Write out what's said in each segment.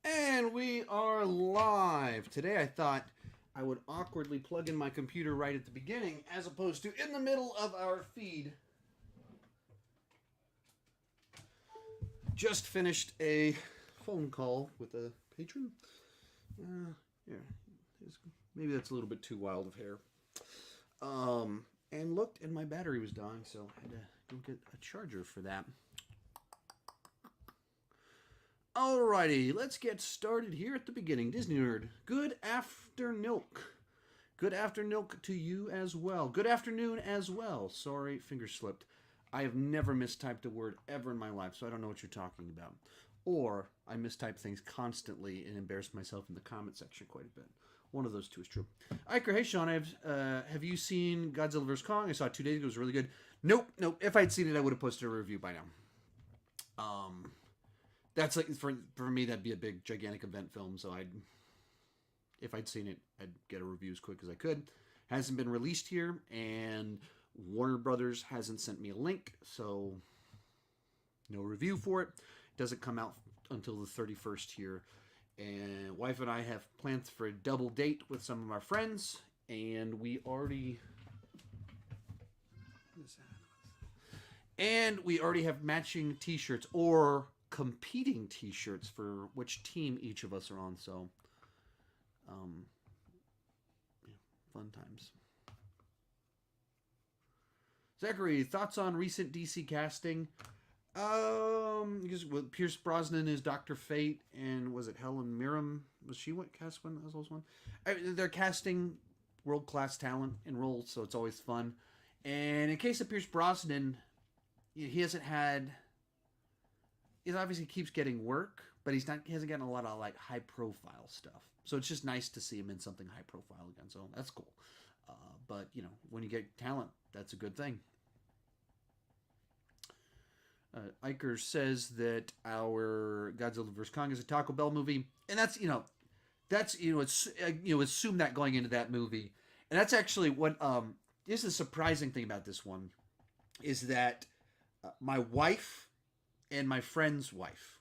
And we are live. Today I thought I would awkwardly plug in my computer right at the beginning as opposed to in the middle of our feed. Just finished a phone call with a patron. Yeah, maybe that's a little bit too wild of hair. And looked, and my battery was dying, so I had to go get a charger for that. Alrighty, let's get started here at the beginning. Disney Nerd, good afternoon. Good afternoon to you as well. Good afternoon as well. Sorry, finger slipped. I have never mistyped a word ever in my life, so I don't know what you're talking about. Or I mistype things constantly and embarrass myself in the comment section quite a bit. One of those two is true. Iker, hey Sean, have you seen Godzilla vs. Kong? I saw it 2 days ago. It was really good. Nope. If I'd seen it, I would have posted a review by now. That's like for me, that'd be a big, gigantic event film. So if I'd seen it, I'd get a review as quick as I could. Hasn't been released here, and Warner Brothers hasn't sent me a link, so no review for it. It doesn't come out until the 31st here. And wife and I have plans for a double date with some of our friends, and we already have matching T-shirts or competing T-shirts for which team each of us are on. So, fun times. Zachary, thoughts on recent DC casting? Because with Pierce Brosnan is Dr. Fate, and was it Helen Mirren? Was she what cast one? That was one. They're casting world-class talent in roles, so it's always fun. And in case of Pierce Brosnan, he hasn't had. He obviously keeps getting work, but he hasn't gotten a lot of like high-profile stuff. So it's just nice to see him in something high-profile again. So that's cool. But when you get talent, that's a good thing. Iker says that our Godzilla vs. Kong is a Taco Bell movie, and assume that going into that movie, and that's actually what is the surprising thing about this one is that my wife and my friend's wife,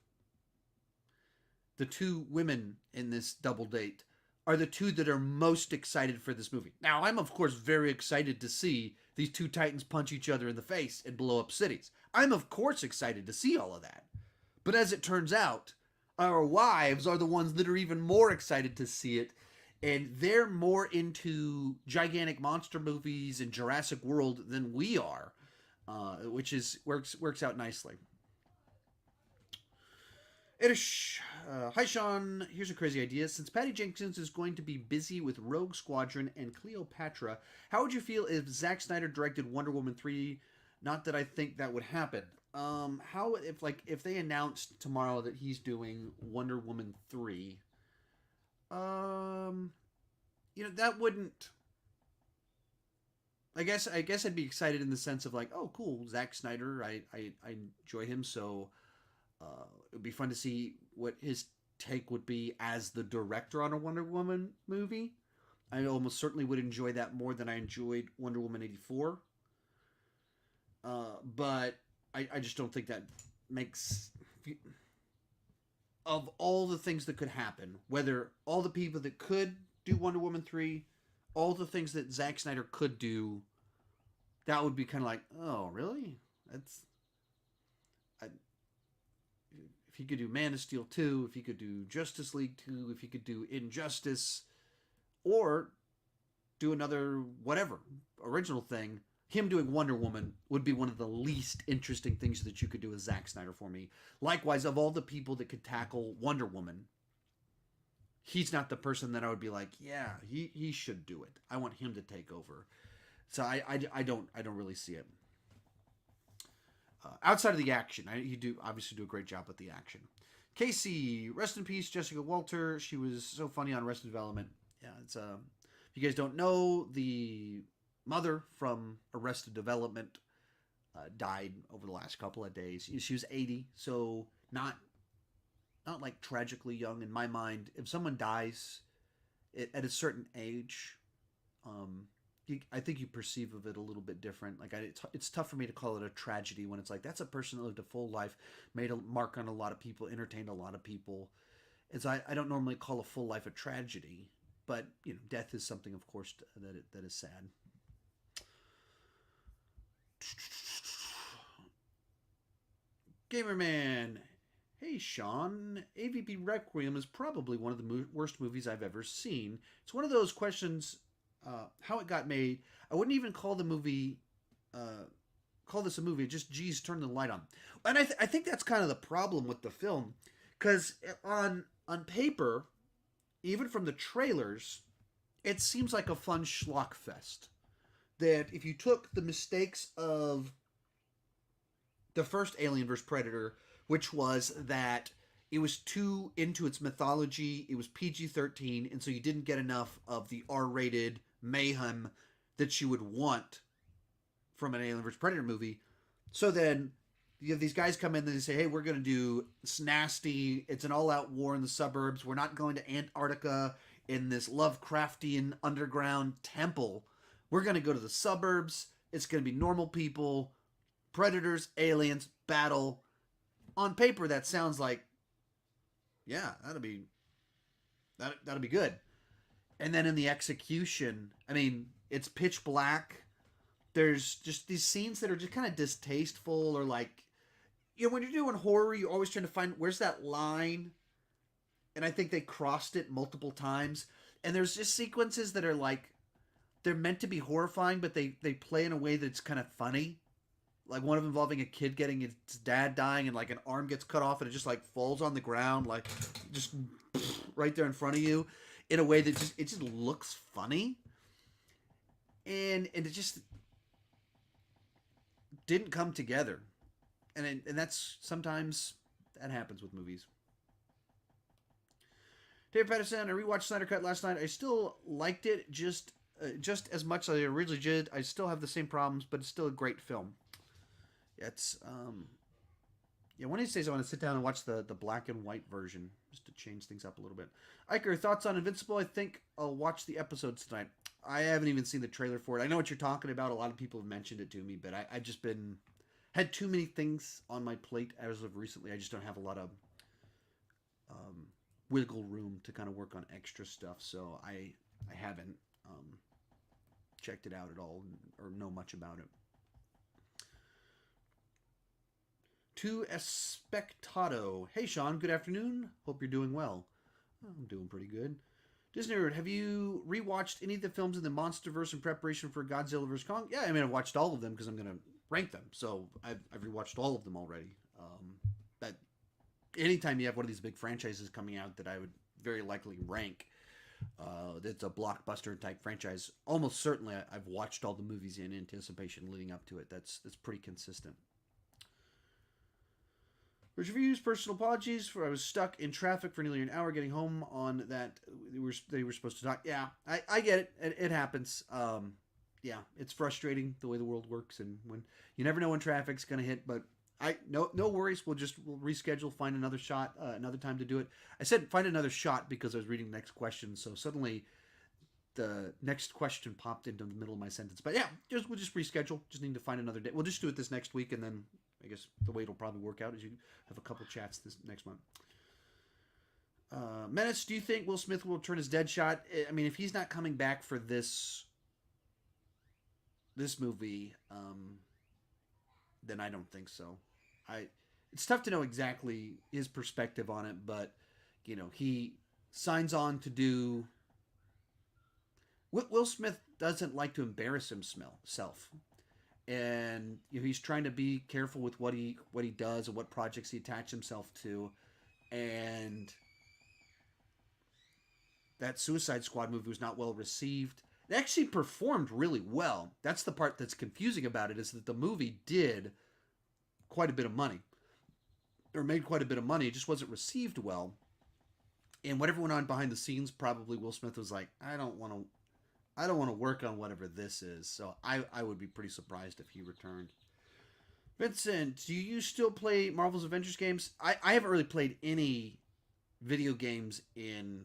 the two women in this double date, are the two that are most excited for this movie. Now, I'm of course very excited to see these two titans punch each other in the face and blow up cities. I'm of course excited to see all of that. But as it turns out, our wives are the ones that are even more excited to see it, and they're more into gigantic monster movies and Jurassic World than we are, which works out nicely. Hi Sean, here's a crazy idea. Since Patty Jenkins is going to be busy with Rogue Squadron and Cleopatra, how would you feel if Zack Snyder directed Wonder Woman 3? Not that I think that would happen. How if they announced tomorrow that he's doing Wonder Woman 3? That wouldn't. I guess I'd be excited in the sense of like, oh, cool, Zack Snyder. I enjoy him, so it would be fun to see what his take would be as the director on a Wonder Woman movie. I almost certainly would enjoy that more than I enjoyed Wonder Woman 84. But I just don't think that makes. Of all the things that could happen, whether all the people that could do Wonder Woman 3, all the things that Zack Snyder could do, that would be kind of like, oh, really? If he could do Man of Steel 2, if he could do Justice League 2, if he could do Injustice, or do another whatever original thing, him doing Wonder Woman would be one of the least interesting things that you could do with Zack Snyder for me. Likewise, of all the people that could tackle Wonder Woman, he's not the person that I would be like, yeah, he should do it. I want him to take over. So I don't really see it. Outside of the action, you obviously do a great job with the action. Casey, rest in peace, Jessica Walter. She was so funny on Arrested Development. Yeah, it's if you guys don't know, the mother from Arrested Development died over the last couple of days. She was 80, so not like tragically young in my mind. If someone dies at a certain age, I think you perceive of it a little bit different. Like it's tough for me to call it a tragedy when it's like that's a person that lived a full life, made a mark on a lot of people, entertained a lot of people, As I don't normally call a full life a tragedy, but death is something, of course, that is sad. Gamerman, hey Sean, AVP Requiem is probably one of the worst movies I've ever seen. It's one of those questions, how it got made. I wouldn't even call the movie, call this a movie. Just geez, turn the light on. And I think that's kind of the problem with the film, because on paper, even from the trailers, it seems like a fun schlock fest. That if you took the mistakes of the first Alien vs. Predator, which was that it was too into its mythology, it was PG-13, and so you didn't get enough of the R-rated mayhem that you would want from an Alien vs. Predator movie. So then you have these guys come in and they say, hey, we're going to do it's nasty. It's an all-out war in the suburbs. We're not going to Antarctica in this Lovecraftian underground temple. We're going to go to the suburbs. It's going to be normal people, predators, aliens, battle. On paper, that sounds like, yeah, that'll be good. And then in the execution, I mean, it's pitch black. There's just these scenes that are just kind of distasteful, or like, when you're doing horror, you're always trying to find where's that line. And I think they crossed it multiple times. And there's just sequences that are like, they're meant to be horrifying, but they play in a way that's kind of funny. Like one of them involving a kid getting his dad dying, and like an arm gets cut off and it just like falls on the ground, like just right there in front of you, in a way that just looks funny. And it just didn't come together. And that's sometimes that happens with movies. Dave Patterson, I rewatched Snyder Cut last night. I still liked it just as much as I originally did. I still have the same problems, but it's still a great film. It's one of these days I want to sit down and watch the black and white version just to change things up a little bit. Iker, thoughts on Invincible? I think I'll watch the episodes tonight. I haven't even seen the trailer for it. I know what you're talking about. A lot of people have mentioned it to me, but I've just had too many things on my plate as of recently. I just don't have a lot of wiggle room to kind of work on extra stuff, so I haven't checked it out at all or know much about it. To Espectato. Hey Sean, good afternoon. Hope you're doing well. I'm doing pretty good. Disney Nerd, have you rewatched any of the films in the MonsterVerse in preparation for Godzilla vs. Kong? Yeah, I mean, I've watched all of them because I'm going to rank them. So I've rewatched all of them already. But anytime you have one of these big franchises coming out that I would very likely rank, that's a blockbuster type franchise, almost certainly I've watched all the movies in anticipation leading up to it. That's pretty consistent. Reviews, personal apologies for I was stuck in traffic for nearly an hour getting home on that. They were supposed to talk. Yeah, I get it. It happens. Yeah, it's frustrating the way the world works, and when you never know when traffic's going to hit. But no worries. We'll reschedule, find another shot, another time to do it. I said find another shot because I was reading the next question, so suddenly the next question popped into the middle of my sentence. But yeah, we'll just reschedule. Just need to find another day. We'll just do it this next week, and then I guess the way it'll probably work out is you have a couple chats this next month. Menace, do you think Will Smith will turn his Deadshot? I mean, if he's not coming back for this movie, then I don't think so. It's tough to know exactly his perspective on it, but he signs on to do. Will Smith doesn't like to embarrass himself. And he's trying to be careful with what he does and what projects he attaches himself to. And that Suicide Squad movie was not well received. It actually performed really well. That's the part that's confusing about it, is that the movie did quite a bit of money. Or made quite a bit of money. It just wasn't received well. And whatever went on behind the scenes, probably Will Smith was like, I don't want to work on whatever this is. So I would be pretty surprised if he returned. Vincent, do you still play Marvel's Avengers games? I haven't really played any video games in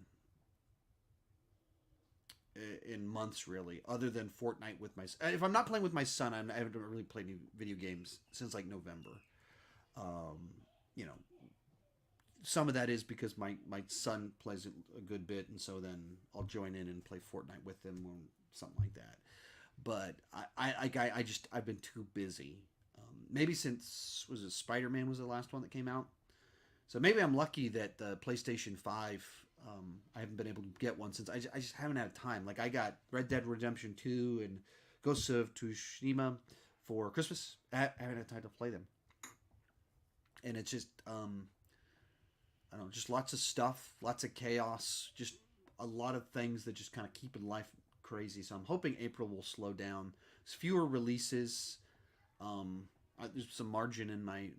months, really, other than Fortnite with my son. If I'm not playing with my son, I haven't really played any video games since like November. some of that is because my son plays a good bit, and so then I'll join in and play Fortnite with him or something like that. But I've been too busy. Maybe since was it Spider Man was the last one that came out, so maybe I'm lucky that the PlayStation 5. I haven't been able to get one since I just haven't had time. Like I got Red Dead Redemption 2 and Ghosts of Tsushima for Christmas. I haven't had time to play them, and it's just I don't know, just lots of stuff, lots of chaos, just a lot of things that just kind of keep in life crazy. So I'm hoping April will slow down. There's fewer releases. There's some margin in my.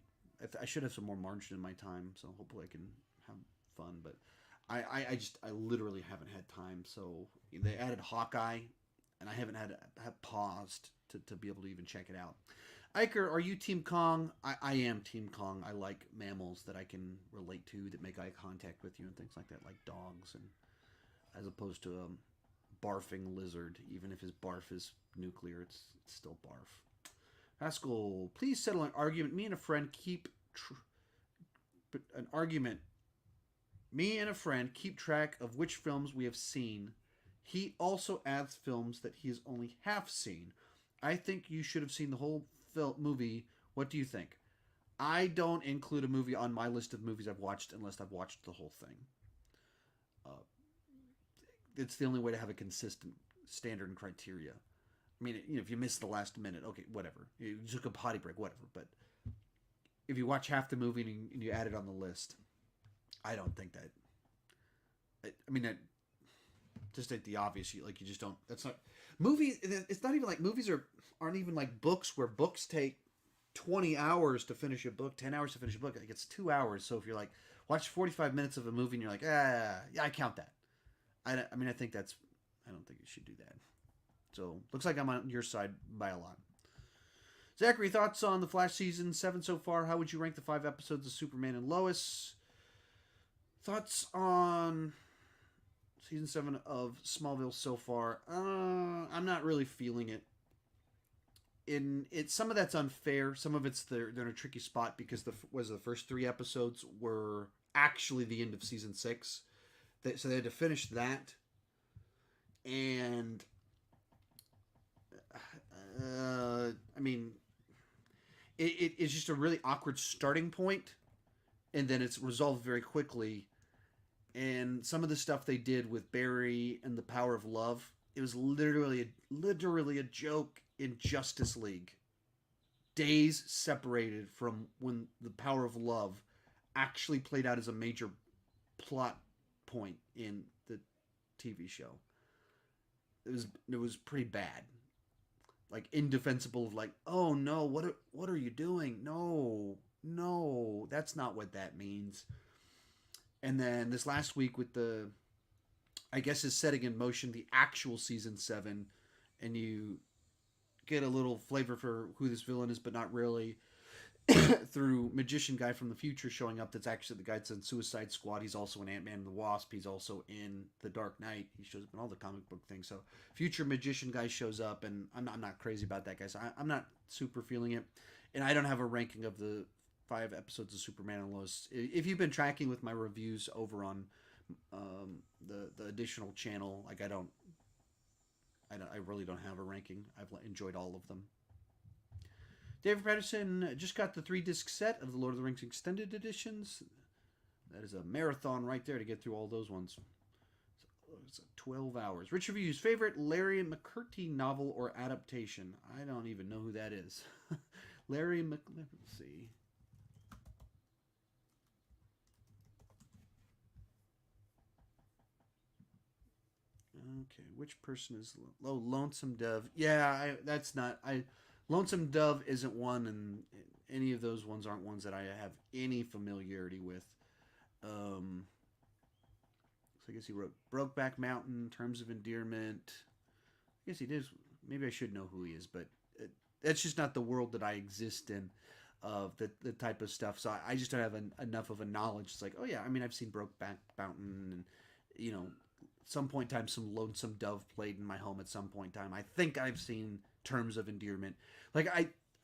I should have some more margin in my time, so hopefully I can have fun. But I literally haven't had time. So they added Hawkeye, and I haven't have paused to be able to even check it out. Iker, are you Team Kong? I am Team Kong. I like mammals that I can relate to, that make eye contact with you and things like that, like dogs, and as opposed to a barfing lizard. Even if his barf is nuclear, it's still barf. Haskell, please settle an argument. Me and a friend keep an argument. Me and a friend keep track of which films we have seen. He also adds films that he has only half seen. I think you should have seen the whole movie. What do you think? I don't include a movie on my list of movies I've watched unless I've watched the whole thing. It's the only way to have a consistent standard and criteria. I mean, if you miss the last minute, okay, whatever. You took a potty break, whatever. But if you watch half the movie and you add it on the list, I don't think that. I mean, that just ain't the obvious. You just don't. That's not movies. It's not even like movies aren't even like books, where books take 20 hours to finish a book, 10 hours to finish a book. Like it's 2 hours. So if you're like watch 45 minutes of a movie and you're like, yeah, I count that. I mean, I think that's. I don't think you should do that. So looks like I'm on your side by a lot. Zachary, thoughts on the Flash season 7 so far? How would you rank the 5 episodes of Superman and Lois? Thoughts on season 7 of Smallville so far? I'm not really feeling it. Some of that's unfair. Some of it's they're in a tricky spot because the first 3 episodes were actually the end of season 6, so they had to finish that, and I mean, it's just a really awkward starting point, and then it's resolved very quickly. And some of the stuff they did with Barry and the Power of Love, it was literally a joke in Justice League. Days separated from when the Power of Love actually played out as a major plot point in the TV show. It was pretty bad. Like indefensible, like, oh no, what are you doing? No, that's not what that means. And then this last week with I guess is setting in motion the actual season 7, and you get a little flavor for who this villain is, but not really, through Magician Guy from the future showing up. That's actually the guy that's in Suicide Squad. He's also in Ant-Man and the Wasp. He's also in The Dark Knight. He shows up in all the comic book things. So future Magician Guy shows up, and I'm not crazy about that guy. So I'm not super feeling it. And I don't have a ranking of the 5 episodes of Superman and Lois. If you've been tracking with my reviews over on the additional channel, like I really don't have a ranking. I've enjoyed all of them. David Patterson just got the 3-disc set of the Lord of the Rings extended editions. That is a marathon right there to get through all those ones. It's 12 hours. Rich Reviews, favorite Larry McCurdy novel or adaptation? I don't even know who that is. Let's see. Okay, which person is Lonesome Dove? Yeah, Lonesome Dove isn't one, and any of those ones aren't ones that I have any familiarity with. So I guess he wrote Brokeback Mountain, Terms of Endearment. I guess he did. Maybe I should know who he is, but that's just not the world that I exist in, of the type of stuff. So I just don't have enough of a knowledge. It's like, oh yeah, I mean, I've seen Brokeback Mountain, and some point in time, some Lonesome Dove played in my home at some point in time. I think I've seen Terms of Endearment. Like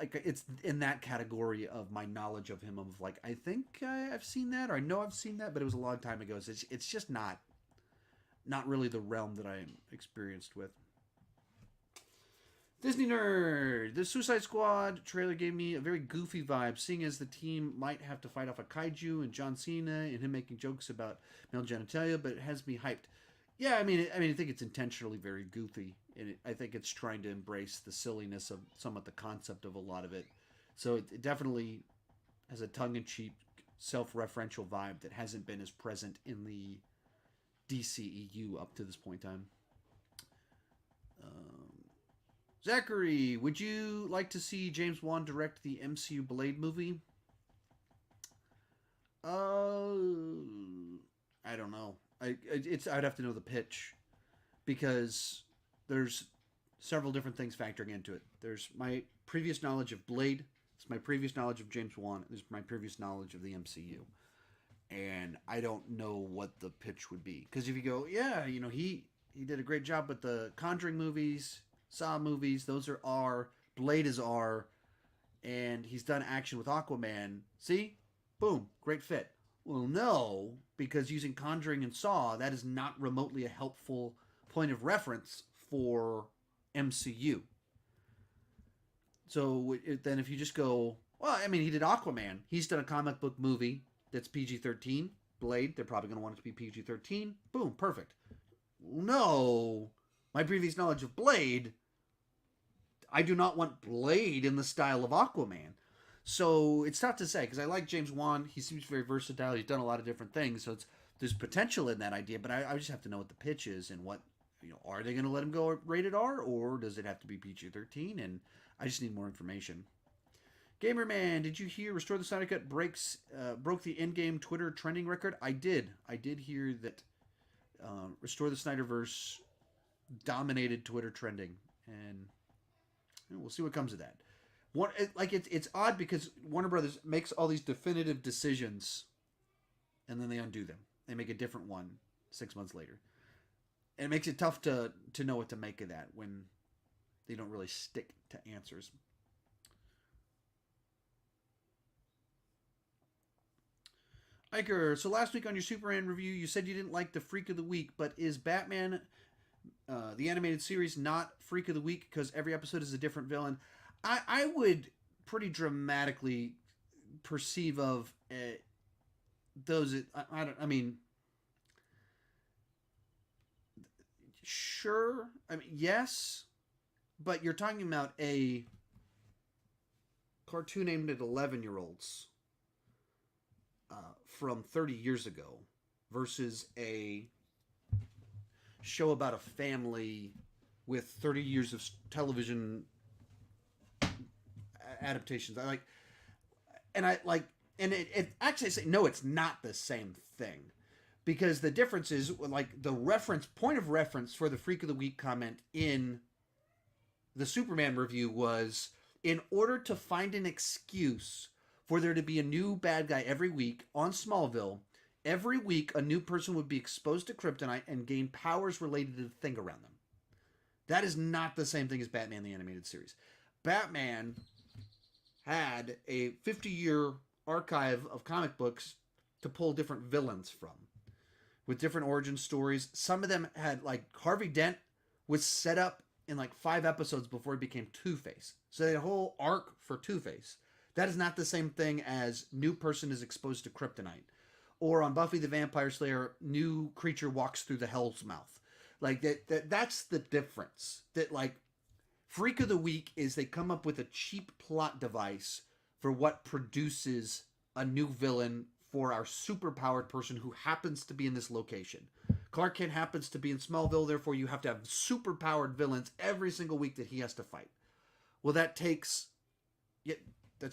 like it's in that category of my knowledge of him. Of like, I think I've seen that, or I know I've seen that, but it was a long time ago. So it's just not really the realm that I'm experienced with. Disney Nerd. The Suicide Squad trailer gave me a very goofy vibe, seeing as the team might have to fight off a kaiju and John Cena and him making jokes about male genitalia, but it has me hyped. Yeah, I think it's intentionally very goofy, and I think it's trying to embrace the silliness of somewhat the concept of a lot of it. So it definitely has a tongue-in-cheek, self-referential vibe that hasn't been as present in the DCEU up to this point in time. Zachary, would you like to see James Wan direct the MCU Blade movie? I don't know. I'd have to know the pitch, because there's several different things factoring into it. There's my previous knowledge of Blade. It's my previous knowledge of James Wan. There's my previous knowledge of the MCU, and I don't know what the pitch would be. Because if you go, yeah, he did a great job with the Conjuring movies, Saw movies. Those are R. Blade is R, and he's done action with Aquaman. See, boom, great fit. Well, no, because using Conjuring and Saw, that is not remotely a helpful point of reference for MCU. So then if you just go, well, he did Aquaman. He's done a comic book movie that's PG-13. Blade, they're probably going to want it to be PG-13. Boom, perfect. No, my previous knowledge of Blade, I do not want Blade in the style of Aquaman. So it's tough to say, because I like James Wan. He seems very versatile. He's done a lot of different things. So there's potential in that idea, but I just have to know what the pitch is and what, are they going to let him go rated R, or does it have to be PG-13? And I just need more information. Gamerman, did you hear Restore the Snyder Cut broke the Endgame Twitter trending record? I did. I did hear that Restore the Snyderverse dominated Twitter trending, and we'll see what comes of that. It's odd because Warner Brothers makes all these definitive decisions, and then they undo them. They make a different one 6 months later, and it makes it tough to know what to make of that when they don't really stick to answers. Iker, so last week on your Superman review, you said you didn't like the Freak of the Week, but is Batman, the animated series, not Freak of the Week because every episode is a different villain? I would pretty dramatically perceive of those. Sure. Yes, but you're talking about a cartoon aimed at 11-year-olds from 30 years ago versus a show about a family with 30 years of television adaptations. And it actually say no, it's not the same thing, because the difference is like the point of reference for the Freak of the Week comment in the Superman review was, in order to find an excuse for there to be a new bad guy every week on Smallville, every week a new person would be exposed to kryptonite and gain powers related to the thing around them. That is not the same thing as Batman the Animated Series. Batman had a 50-year archive of comic books to pull different villains from, with different origin stories. Some of them had, like, Harvey Dent was set up in like 5 episodes before he became Two-Face. So they had a whole arc for Two-Face. That is not the same thing as new person is exposed to kryptonite. Or on Buffy the Vampire Slayer, new creature walks through the Hell's Mouth. Like that's the difference. That, like, Freak of the Week is they come up with a cheap plot device for what produces a new villain for our superpowered person who happens to be in this location. Clark Kent happens to be in Smallville, therefore you have to have superpowered villains every single week that he has to fight. Well, that's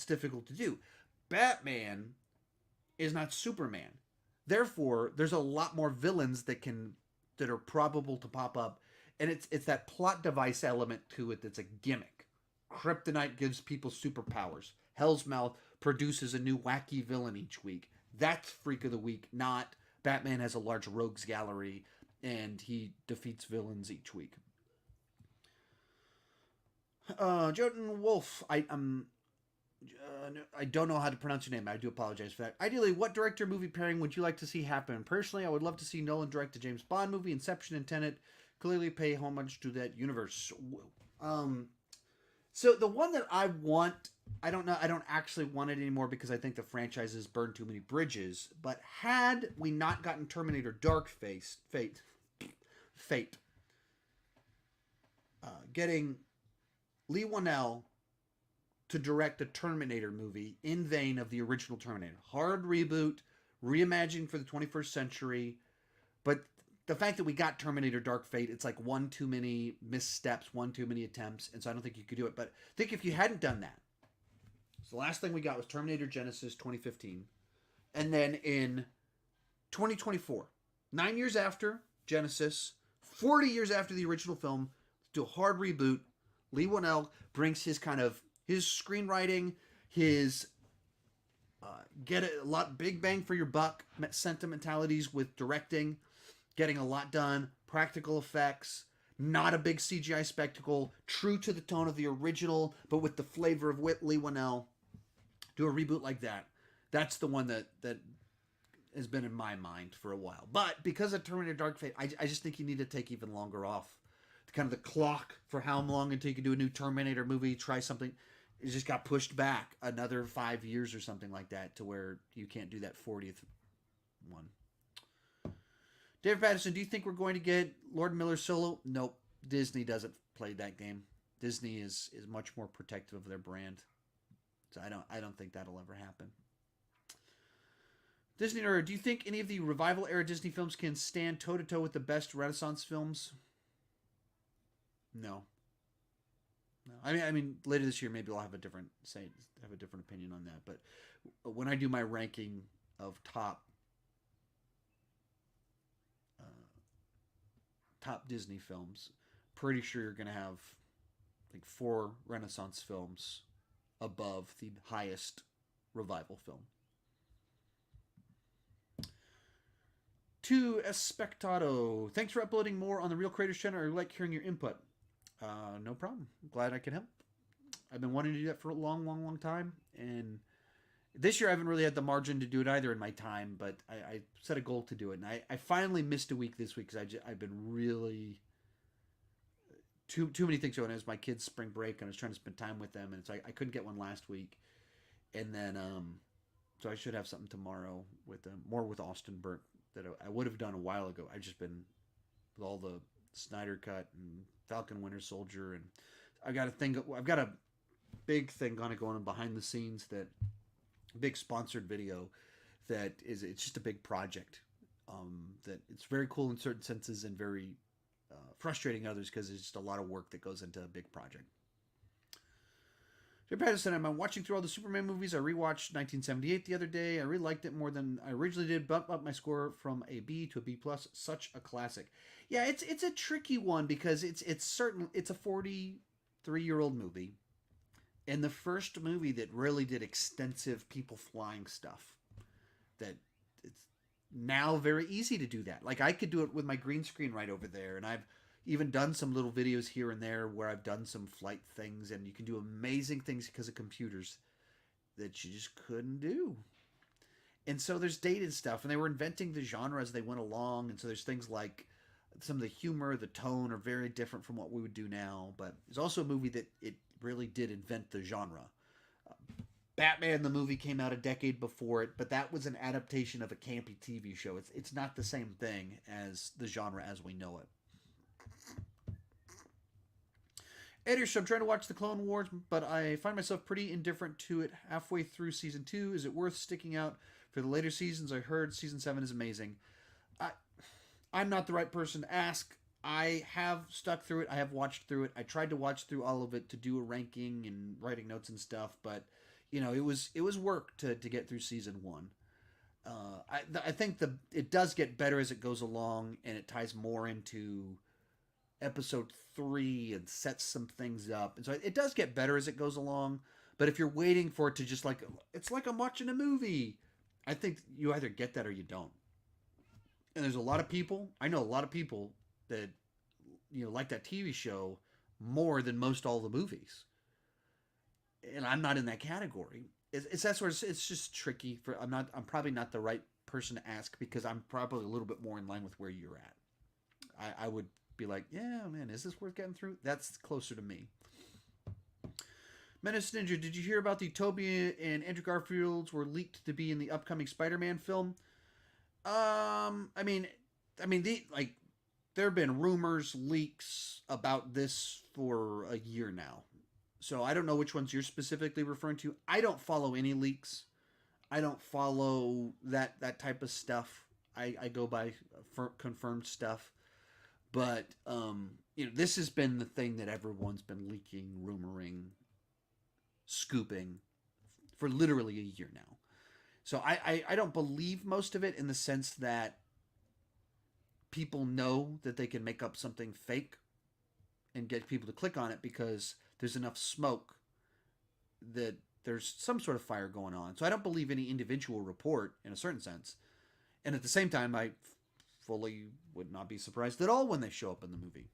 difficult to do. Batman is not Superman. Therefore, there's a lot more villains that are probable to pop up. And it's that plot device element to it that's a gimmick. Kryptonite gives people superpowers. Hell's Mouth produces a new wacky villain each week. That's Freak of the Week, not Batman has a large rogues gallery and he defeats villains each week. Jotun Wolf, I don't know how to pronounce your name. I do apologize for that. Ideally, what director movie pairing would you like to see happen? Personally, I would love to see Nolan direct a James Bond movie, Inception and Tenet. Clearly pay homage to that universe. Um, so the one that I want, I don't know, I don't actually want it anymore because I think the franchise has burned too many bridges. But had we not gotten Terminator Fate, getting Lee Whannell to direct a Terminator movie in vein of the original Terminator. Hard reboot, reimagining for the 21st century. But the fact that we got Terminator Dark Fate, it's like one too many missteps, one too many attempts. And so I don't think you could do it. But I think if you hadn't done that, so the last thing we got was Terminator Genesis 2015. And then in 2024, 9 years after Genesis, 40 years after the original film, do a hard reboot. Lee Whannell brings his kind of his screenwriting, his get a lot big bang for your buck sentimentalities with directing, getting a lot done, practical effects, not a big CGI spectacle, true to the tone of the original, but with the flavor of Lee Whannell. Do a reboot like that. That's the one that has been in my mind for a while. But because of Terminator Dark Fate, I just think you need to take even longer off. Kind of the clock for how long until you can do a new Terminator movie, try something. It just got pushed back another 5 years or something like that to where you can't do that 40th one. David Patterson, do you think we're going to get Lord Miller Solo? Nope. Disney doesn't play that game. Disney is much more protective of their brand. So I don't think that'll ever happen. Disney Nerd, do you think any of the revival era Disney films can stand toe to toe with the best Renaissance films? No. I mean, later this year maybe I'll have a different opinion on that. But when I do my ranking of top Disney films, pretty sure you're gonna have like 4 Renaissance films above the highest revival film. To Espectado, thanks for uploading more on the Real Creators channel. I like hearing your input. No problem. Glad I can help. I've been wanting to do that for a long time, and this year I haven't really had the margin to do it either in my time, but I set a goal to do it, and I finally missed a week this week because I've been really too many things going on. It was my kids' spring break, and I was trying to spend time with them, and it's like I couldn't get one last week, and then so I should have something tomorrow with more with Austin Burke that I would have done a while ago. I've just been with all the Snyder Cut and Falcon Winter Soldier, and I've got a big thing going on behind the scenes, that big sponsored video it's just a big project that it's very cool in certain senses and very frustrating in others because it's just a lot of work that goes into a big project. Jay Patterson, I'm watching through all the Superman movies. I rewatched 1978 the other day. I really liked it more than I originally did. Bump up my score from a B to a B+. Such a classic. Yeah, it's a tricky one because it's a 43-year-old movie, and the first movie that really did extensive people flying stuff. That it's now very easy to do that. Like I could do it with my green screen right over there, and I've even done some little videos here and there where I've done some flight things, and you can do amazing things because of computers that you just couldn't do. And so there's dated stuff, and they were inventing the genre as they went along, and so there's things like some of the humor, the tone are very different from what we would do now, but it's also a movie that it really did invent the genre. Batman the movie came out a decade before it, but that was an adaptation of a campy TV show. It's not the same thing as the genre as we know it. Editor, I'm trying to watch the Clone Wars, but I find myself pretty indifferent to it halfway through season 2. Is it worth sticking out for the later seasons? I heard season 7 is amazing. I'm not the right person to ask. I have stuck through it. I have watched through it. I tried to watch through all of it to do a ranking and writing notes and stuff, but it was work to get through season 1. I think it does get better as it goes along, and it ties more into episode 3 and sets some things up, and so it does get better as it goes along. But if you're waiting for it to just it's like I'm watching a movie, I think you either get that or you don't. And there's a lot of people, I know a lot of people that like that TV show more than most all the movies. and I'm not in that category. It's that sort of. It's just tricky. For I'm not. I'm probably not the right person to ask because I'm probably a little bit more in line with where you're at. I would be like, yeah, man, is this worth getting through? That's closer to me. Menace Ninja, did you hear about the Toby and Andrew Garfield's were leaked to be in the upcoming Spider-Man film? I mean, there have been rumors, leaks about this for a year now. So I don't know which ones you're specifically referring to. I don't follow any leaks. I don't follow that type of stuff. I go by confirmed stuff. But this has been the thing that everyone's been leaking, rumoring, scooping for literally a year now. So I don't believe most of it in the sense that people know that they can make up something fake and get people to click on it because there's enough smoke that there's some sort of fire going on. So I don't believe any individual report in a certain sense. And at the same time, I fully would not be surprised at all when they show up in the movie.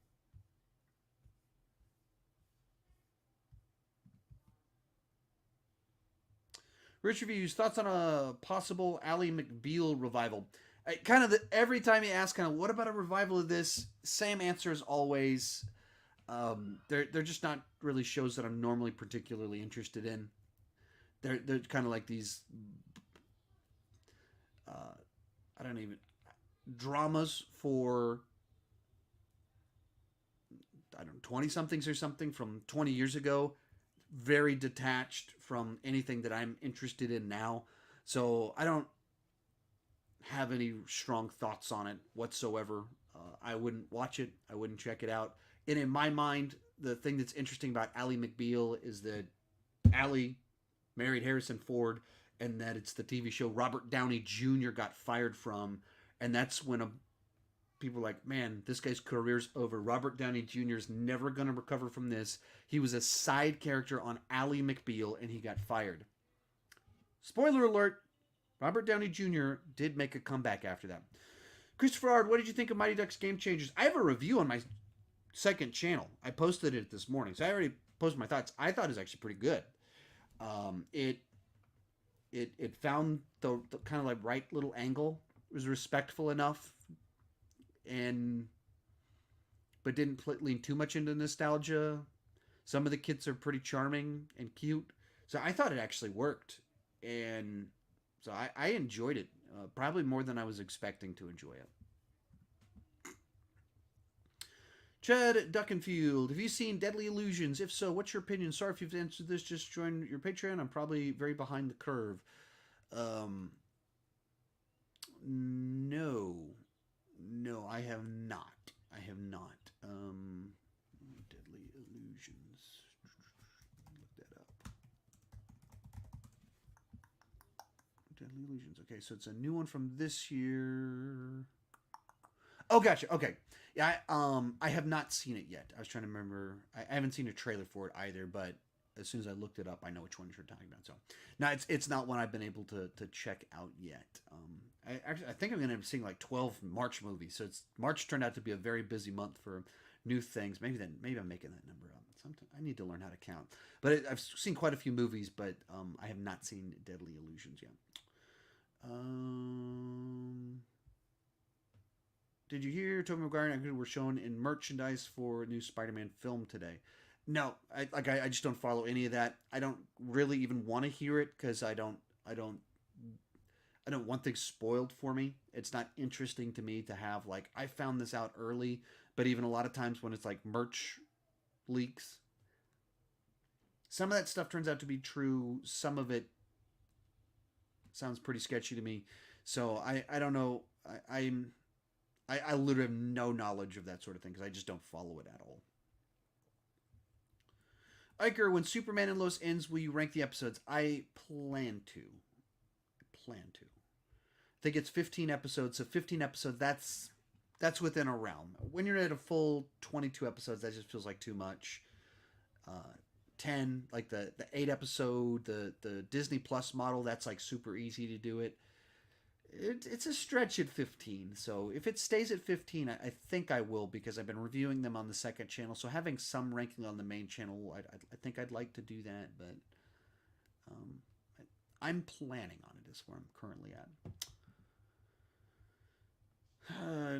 Rich Reviews, thoughts on a possible Ally McBeal revival? Every time you ask, what about a revival of this? Same answer as always. They're just not really shows that I'm normally particularly interested in. They're kind of like these. I don't even dramas for I don't know 20 somethings or something from 20 years ago. Very detached from anything that I'm interested in now. So I don't have any strong thoughts on it whatsoever. I wouldn't watch it. I wouldn't check it out. And in my mind, the thing that's interesting about Ally McBeal is that Ally married Harrison Ford, and that it's the TV show Robert Downey Jr. got fired from, and that's when people are like, man, this guy's career's over. Robert Downey Jr. is never going to recover from this. He was a side character on Ally McBeal, and he got fired. Spoiler alert, Robert Downey Jr. did make a comeback after that. Christopher Ard, what did you think of Mighty Ducks Game Changers? I have a review on my second channel. I posted it this morning, so I already posted my thoughts. I thought it was actually pretty good. It found the kind of like right little angle. It was respectful enough, but didn't lean too much into nostalgia. Some of the kids are pretty charming and cute, so I thought it actually worked, and so I enjoyed it probably more than I was expecting to enjoy it. Chad Duckenfield, have you seen Deadly Illusions? If so, what's your opinion? Sorry if you've answered this. Just join your Patreon. I'm probably very behind the curve. No, I have not. Deadly Illusions. Look that up. Deadly Illusions. Okay, so it's a new one from this year. Oh, gotcha. Okay. Yeah, I have not seen it yet. I was trying to remember. I haven't seen a trailer for it either, but as soon as I looked it up, I know which one you're talking about. So, now it's not one I've been able to check out yet. I think I'm going to be seeing like 12 March movies. So March turned out to be a very busy month for new things. Maybe I'm making that number up. Sometimes I need to learn how to count. But I've seen quite a few movies, but I have not seen Deadly Illusions yet. Did you hear Tobey Maguire and Andrew were shown in merchandise for a new Spider-Man film today? No, I just don't follow any of that. I don't really even want to hear it because I don't want things spoiled for me. It's not interesting to me to have like I found this out early, but even a lot of times when it's like merch leaks, some of that stuff turns out to be true. Some of it sounds pretty sketchy to me. So I don't know. I literally have no knowledge of that sort of thing because I just don't follow it at all. Iker, when Superman and Lois ends, will you rank the episodes? I plan to. I think it's 15 episodes. So 15 episodes, that's within a realm. When you're at a full 22 episodes, that just feels like too much. 10, like the 8 episode, the Disney Plus model, that's like super easy to do it. It's a stretch at 15. So if it stays at 15, I think I will because I've been reviewing them on the second channel. So having some ranking on the main channel, I think I'd like to do that. But Um, I'm planning on it. Is where I'm currently at.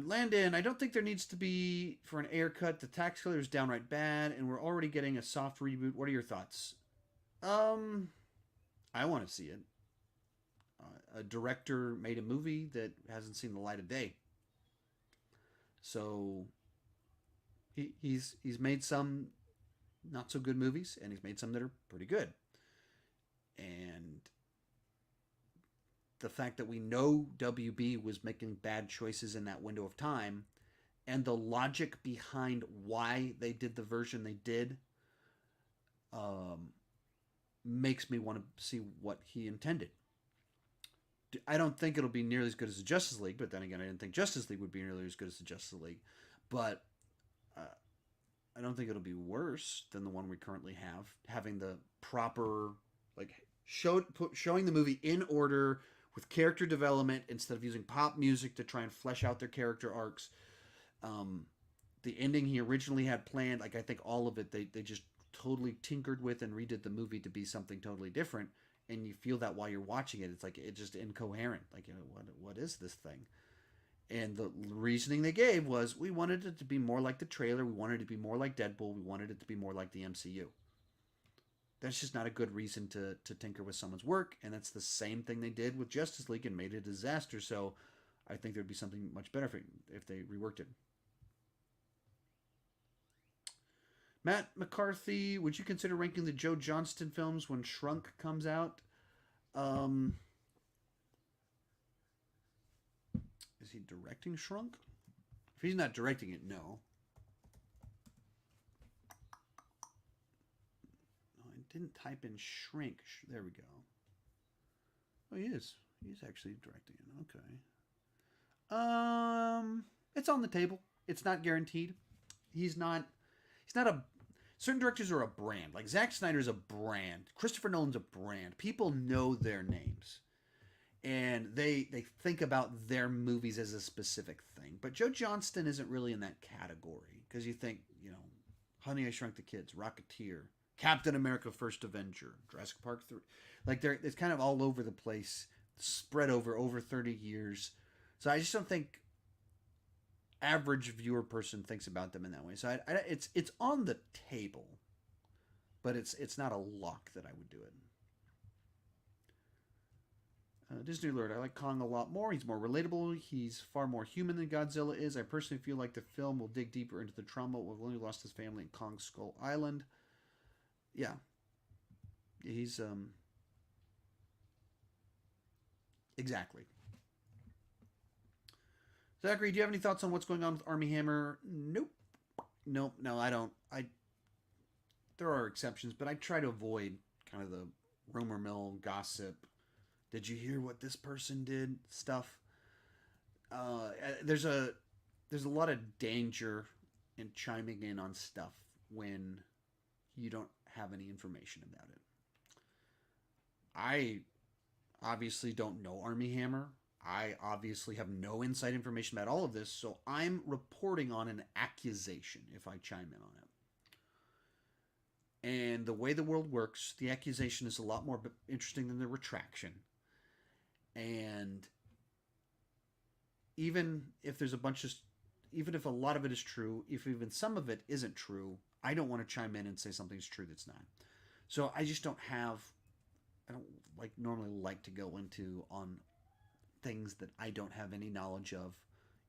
Landon, I don't think there needs to be for an air cut. The tax killer is downright bad, and we're already getting a soft reboot. What are your thoughts? Um, I want to see it. A director made a movie that hasn't seen the light of day, so he's made some not so good movies, and he's made some that are pretty good. And the fact that we know WB was making bad choices in that window of time, and the logic behind why they did the version they did, um, makes me want to see what he intended. I don't think it'll be nearly as good as the Justice League, but then again, I didn't think Justice League would be nearly as good as the Justice League. But uh, I don't think it'll be worse than the one we currently have, having the proper like showing the movie in order with character development instead of using pop music to try and flesh out their character arcs. Um, the ending he originally had planned, like I think all of it, they just totally tinkered with and redid the movie to be something totally different. And you feel that while you're watching it, it's like it's just incoherent. Like, you know, what is this thing? And the reasoning they gave was we wanted it to be more like the trailer, we wanted it to be more like Deadpool, we wanted it to be more like the MCU. That's just not a good reason to tinker with someone's work, and that's the same thing they did with Justice League and made it a disaster. So I think there'd be something much better if they reworked it. Matt McCarthy, would you consider ranking the Joe Johnston films when Shrunk comes out? Um, is he directing Shrunk? If he's not directing it, no. Oh, I didn't type in Shrink. There we go. Oh, he is. He's actually directing it. Okay. It's on the table. It's not guaranteed. He's not. He's not a. Certain directors are a brand. Like Zack Snyder's a brand. Christopher Nolan's a brand. People know their names, and they think about their movies as a specific thing. But Joe Johnston isn't really in that category because you think, you know, Honey I Shrunk the Kids, Rocketeer, Captain America: First Avenger, Jurassic Park 3. Like it's kind of all over the place, spread over 30 years. So I just don't think average viewer person thinks about them in that way. So it's on the table, but it's not a lock that I would do it. Disney Alert. I like Kong a lot more. He's more relatable. He's far more human than Godzilla is. I personally feel like the film will dig deeper into the trauma of when he lost his family in Kong Skull Island. Yeah, he's exactly. Zachary, do you have any thoughts on what's going on with Army Hammer? Nope. Nope. No, I don't. There are exceptions, but I try to avoid kind of the rumor mill gossip. Did you hear what this person did? Stuff. There's a lot of danger in chiming in on stuff when you don't have any information about it. I obviously don't know Army Hammer. I obviously have no inside information about all of this, so I'm reporting on an accusation if I chime in on it. And the way the world works, the accusation is a lot more interesting than the retraction. And even if there's a bunch of, even if a lot of it is true, if even some of it isn't true, I don't want to chime in and say something's true that's not. So I just don't have, I don't normally like to go into on things that I don't have any knowledge of,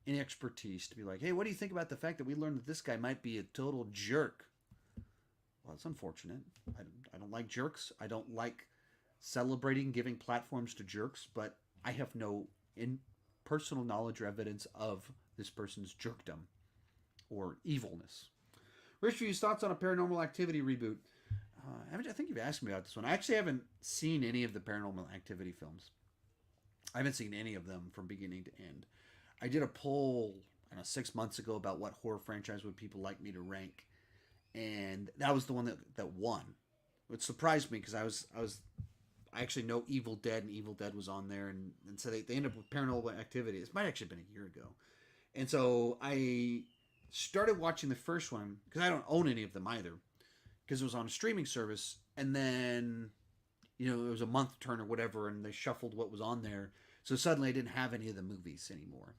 any expertise to be like, hey, what do you think about the fact that we learned that this guy might be a total jerk? Well, it's unfortunate. I don't like jerks. I don't like celebrating giving platforms to jerks, but I have no personal knowledge or evidence of this person's jerkdom or evilness. Rich, your thoughts on a Paranormal Activity reboot? I think you've asked me about this one. I actually haven't seen any of the Paranormal Activity films. I haven't seen any of them from beginning to end. I did a poll, I don't know, 6 months ago about what horror franchise would people like me to rank, and that was the one that won. It surprised me because I actually know Evil Dead, and Evil Dead was on there, and so they ended up with Paranormal Activity. It might have actually been a year ago, and so I started watching the first one because I don't own any of them either, because it was on a streaming service, and then it was a month turn or whatever, and they shuffled what was on there. So suddenly I didn't have any of the movies anymore,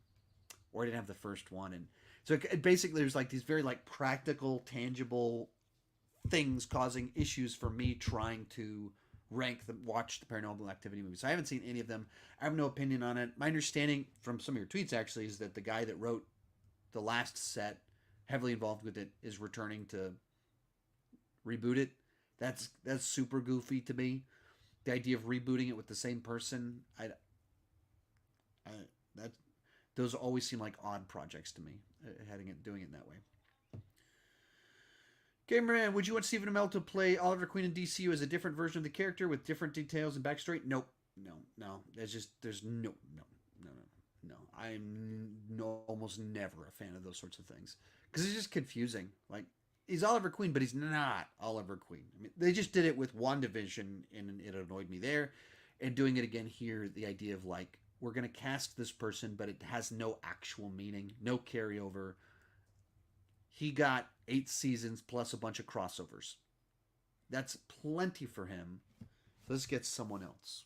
or I didn't have the first one. And so basically there's like these very like practical, tangible things causing issues for me trying to watch the Paranormal Activity movies. I haven't seen any of them. I have no opinion on it. My understanding from some of your tweets actually is that the guy that wrote the last set, heavily involved with it, is returning to reboot it. That's super goofy to me. The idea of rebooting it with the same person, I that those always seem like odd projects to me. Doing it that way. Gamerman, would you want Stephen Amell to play Oliver Queen in DCU as a different version of the character with different details and backstory? Nope. No. There's no. I'm almost never a fan of those sorts of things because it's just confusing. Like, he's Oliver Queen, but he's not Oliver Queen. I mean, they just did it with WandaVision, and it annoyed me there. And doing it again here, the idea of like, we're going to cast this person, but it has no actual meaning, no carryover. He got 8 seasons plus a bunch of crossovers. That's plenty for him. Let's get someone else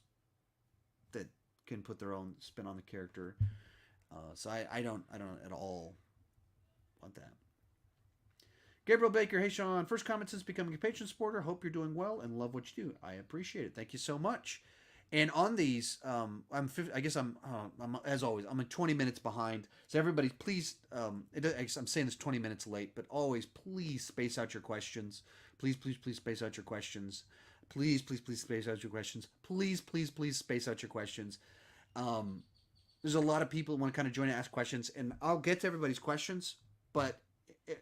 that can put their own spin on the character. So I don't at all want that. Gabriel Baker, hey Sean, first comment since becoming a patron supporter. Hope you're doing well and love what you do. I appreciate it. Thank you so much. And on these, I'm as always, I'm 20 minutes behind. So everybody, please, I'm saying this 20 minutes late, but always please space out your questions. Please space out your questions. Please space out your questions. Please space out your questions. There's a lot of people who want to kind of join and ask questions, and I'll get to everybody's questions, but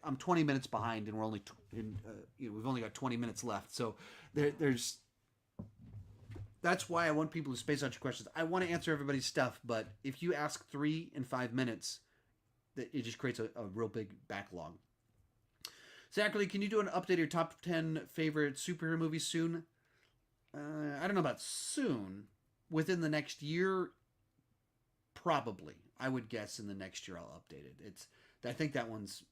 I'm 20 minutes behind, and we're only we've only got 20 minutes left. So there's. That's why I want people to space out your questions. I want to answer everybody's stuff, but if you ask 3 in 5 minutes, it just creates a real big backlog. Zachary, can you do an update of your top 10 favorite superhero movies soon? I don't know about soon. Within the next year, probably. I would guess in the next year I'll update it. I think that one's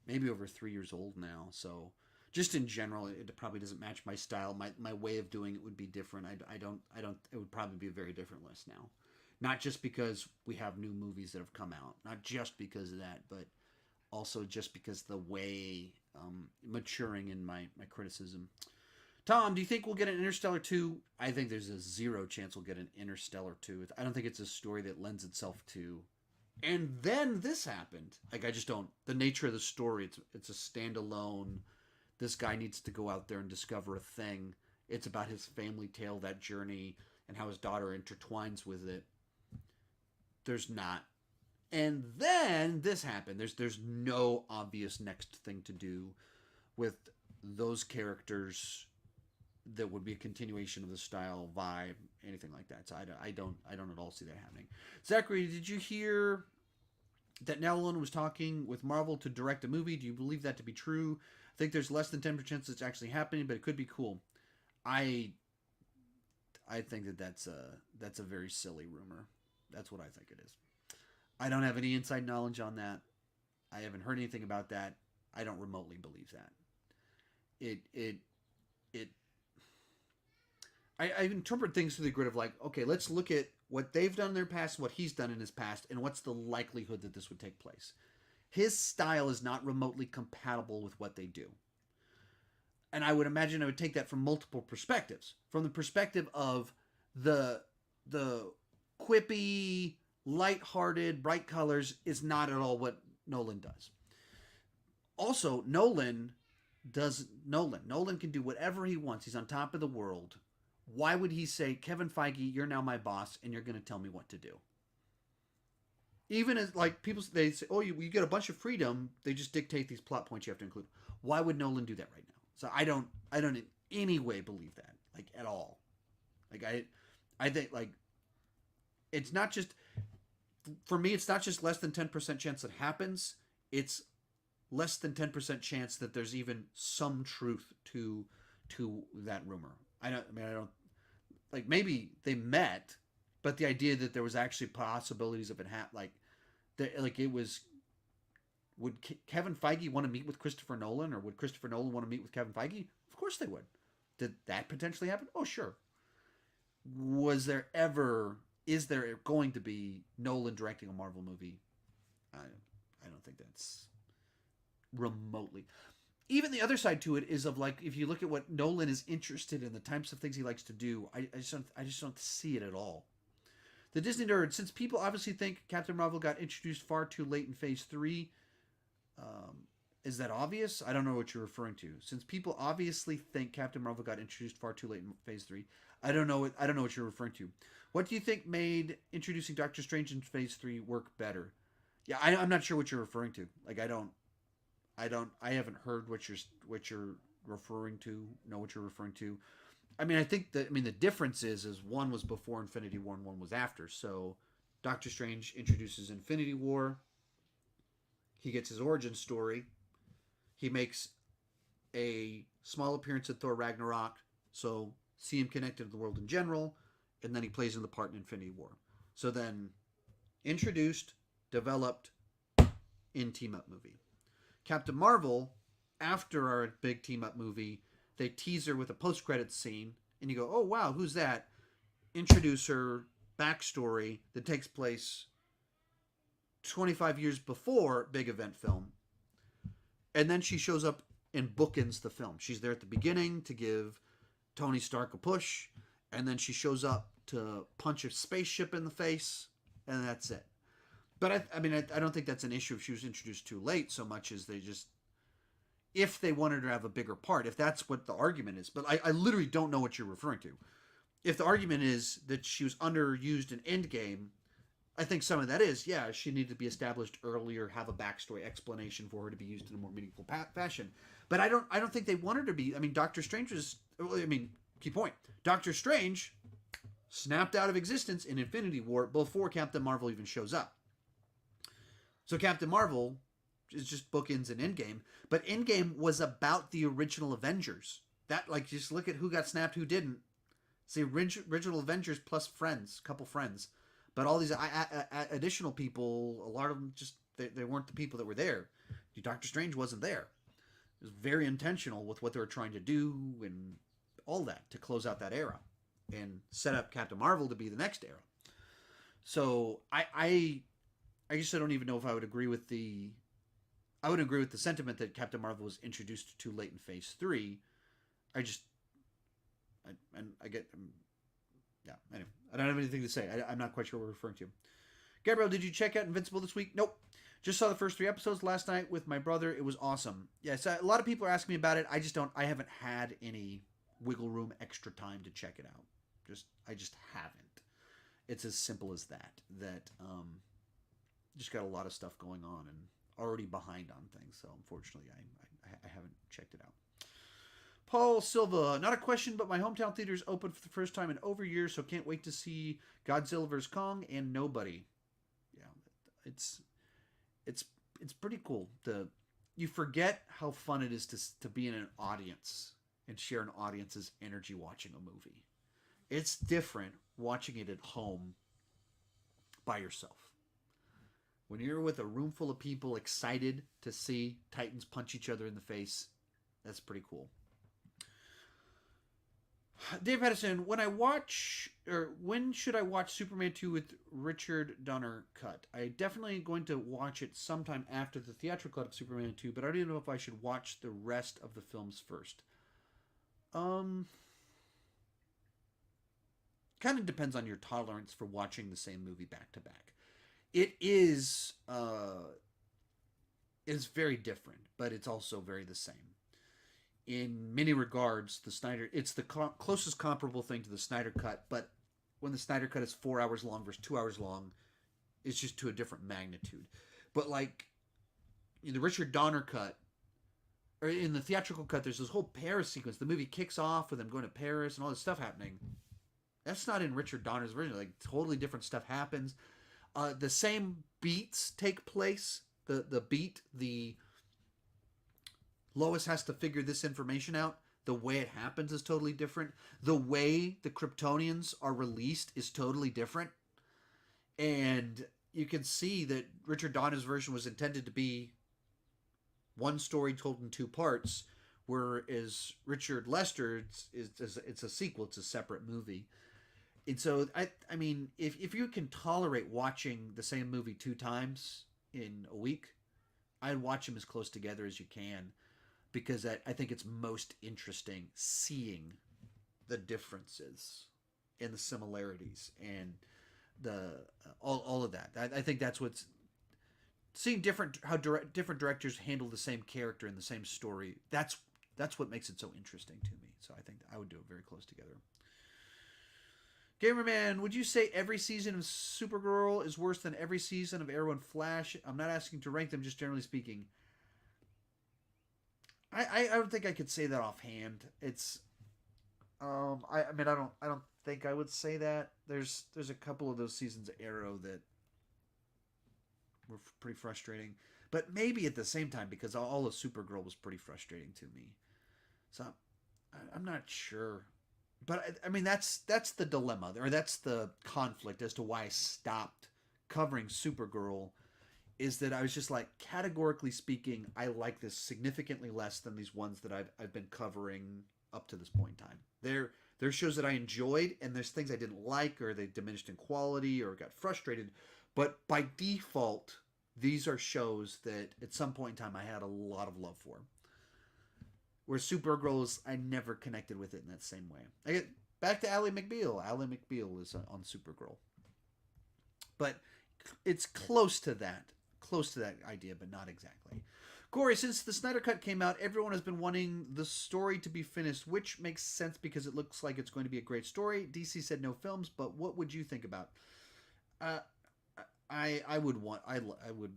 maybe over 3 years old now, so just in general, it probably doesn't match my style. My way of doing it would be different. I don't. It would probably be a very different list now. Not just because we have new movies that have come out, not just because of that, but also just because the way maturing in my criticism. Tom, do you think we'll get an Interstellar 2? I think there's a 0 chance we'll get an Interstellar 2. I don't think it's a story that lends itself to. And then this happened. Like, I just don't. The nature of the story, it's a standalone. This guy needs to go out there and discover a thing. It's about his family tale, that journey, and how his daughter intertwines with it. There's not. And then this happened. There's no obvious next thing to do with those characters that would be a continuation of the style, vibe, anything like that. So I don't at all see that happening. Zachary, did you hear that Nolan was talking with Marvel to direct a movie? Do you believe that to be true? I think there's less than 10% chance it's actually happening, but it could be cool. I think that's a very silly rumor. That's what I think it is. I don't have any inside knowledge on that. I haven't heard anything about that. I don't remotely believe that. I interpret things through the grid of like, okay, let's look at what they've done in their past, what he's done in his past, and what's the likelihood that this would take place. His style is not remotely compatible with what they do. And I would imagine I would take that from multiple perspectives. From the perspective of the quippy, lighthearted, bright colors is not at all what Nolan does. Also, Nolan can do whatever he wants. He's on top of the world. Why would he say, Kevin Feige, you're now my boss, and you're going to tell me what to do? Even as, like, people, they say, oh, you get a bunch of freedom. They just dictate these plot points you have to include. Why would Nolan do that right now? So I don't in any way believe that, like, at all. Like, I think, like, it's not just, for me, it's not just less than 10% chance that happens. It's less than 10% chance that there's even some truth to that rumor. I don't, like, maybe they met, but the idea that there was actually possibilities of it would Kevin Feige want to meet with Christopher Nolan, or would Christopher Nolan want to meet with Kevin Feige? Of course they would. Did that potentially happen? Oh, sure. Was there ever, is there going to be Nolan directing a Marvel movie? I don't think that's remotely. Even the other side to it is of like, if you look at what Nolan is interested in, the types of things he likes to do, I just don't see it at all. The Disney nerd, since people obviously think Captain Marvel got introduced far too late in Phase 3, um, is that obvious? I don't know what you're referring to. Since people obviously think Captain Marvel got introduced far too late in Phase 3, I don't know what you're referring to. What do you think made introducing Doctor Strange in Phase 3 work better? Yeah, I'm not sure what you're referring to. Like, I haven't heard what you're referring to. Know what you're referring to. I mean, the difference is one was before Infinity War and one was after. So, Doctor Strange introduces Infinity War. He gets his origin story. He makes a small appearance at Thor Ragnarok. So, see him connected to the world in general, and then he plays in the part in Infinity War. So then, introduced, developed, in team up movie. Captain Marvel, after our big team up movie, they tease her with a post credits scene, and you go, "Oh wow, who's that?" Introduce her backstory that takes place 25 years before big event film, and then she shows up and bookends the film. She's there at the beginning to give Tony Stark a push, and then she shows up to punch a spaceship in the face, and that's it. But I don't think that's an issue if she was introduced too late, so much as they just, if they wanted her to have a bigger part, if that's what the argument is. But I literally don't know what you're referring to. If the argument is that she was underused in Endgame, I think some of that is, yeah, she needed to be established earlier, have a backstory explanation for her to be used in a more meaningful fashion. But I don't think they want her to be. I mean, Doctor Strange was. I mean, key point. Doctor Strange snapped out of existence in Infinity War before Captain Marvel even shows up. So Captain Marvel is just bookends in Endgame, but Endgame was about the original Avengers. That, like, just look at who got snapped, who didn't. It's the original Avengers plus friends, couple friends. But all these additional people, a lot of them just, they weren't the people that were there. Doctor Strange wasn't there. It was very intentional with what they were trying to do and all that to close out that era and set up Captain Marvel to be the next era. So I guess I don't even know if I would agree with the sentiment that Captain Marvel was introduced too late in Phase 3. I get, yeah, anyway, I don't have anything to say. I'm not quite sure what we're referring to. Gabriel, did you check out Invincible this week? Nope. Just saw the first 3 episodes last night with my brother. It was awesome. Yeah, so a lot of people are asking me about it. I haven't had any wiggle room extra time to check it out. I just haven't. It's as simple as that. Just got a lot of stuff going on and already behind on things. So unfortunately, I haven't checked it out. Paul Silva, not a question, but my hometown theater is open for the first time in over years, so can't wait to see Godzilla vs. Kong and Nobody. Yeah, it's pretty cool. You forget how fun it is to be in an audience and share an audience's energy watching a movie. It's different watching it at home by yourself. When you're with a room full of people excited to see Titans punch each other in the face, that's pretty cool. Dave Edison, when should I watch Superman 2 with Richard Donner cut? I definitely going to watch it sometime after the theatrical cut of Superman 2, but I don't know if I should watch the rest of the films first. Kind of depends on your tolerance for watching the same movie back to back. It is very different, but it's also very the same. In many regards, it's the closest comparable thing to the Snyder Cut, but when the Snyder Cut is 4 hours long versus 2 hours long, it's just to a different magnitude. But like in the Richard Donner cut, or in the theatrical cut, there's this whole Paris sequence. The movie kicks off with them going to Paris and all this stuff happening. That's not in Richard Donner's version. Like totally different stuff happens. The same beats take place. The Lois has to figure this information out. The way it happens is totally different. The way the Kryptonians are released is totally different. And you can see that Richard Donner's version was intended to be one story told in 2 parts, whereas Richard Lester's it's a sequel. It's a separate movie. And so I mean, if you can tolerate watching the same movie two times in a week, I'd watch them as close together as you can, because I think it's most interesting seeing the differences and the similarities and the all of that. I think that's what's seeing different directors handle the same character in the same story. That's what makes it so interesting to me. So I think I would do it very close together. Gamerman, would you say every season of Supergirl is worse than every season of Arrow and Flash? I'm not asking to rank them, just generally speaking. I don't think I could say that offhand. It's I mean I don't think I would say that. There's a couple of those seasons of Arrow that were pretty frustrating, but maybe at the same time because all of Supergirl was pretty frustrating to me. So I'm not sure, but I mean that's the dilemma, or that's the conflict as to why I stopped covering Supergirl. Is that I was just like, categorically speaking, I like this significantly less than these ones that I've been covering up to this point in time. There's shows that I enjoyed, and there's things I didn't like, or they diminished in quality, or got frustrated. But by default, these are shows that at some point in time I had a lot of love for. Where Supergirl is, I never connected with it in that same way. I get back to Ally McBeal. Ally McBeal is on Supergirl, but it's close to that idea, but not exactly. Corey, since the Snyder Cut came out, everyone has been wanting the story to be finished, which makes sense because it looks like it's going to be a great story. DC said no films, but what would you think about? I would.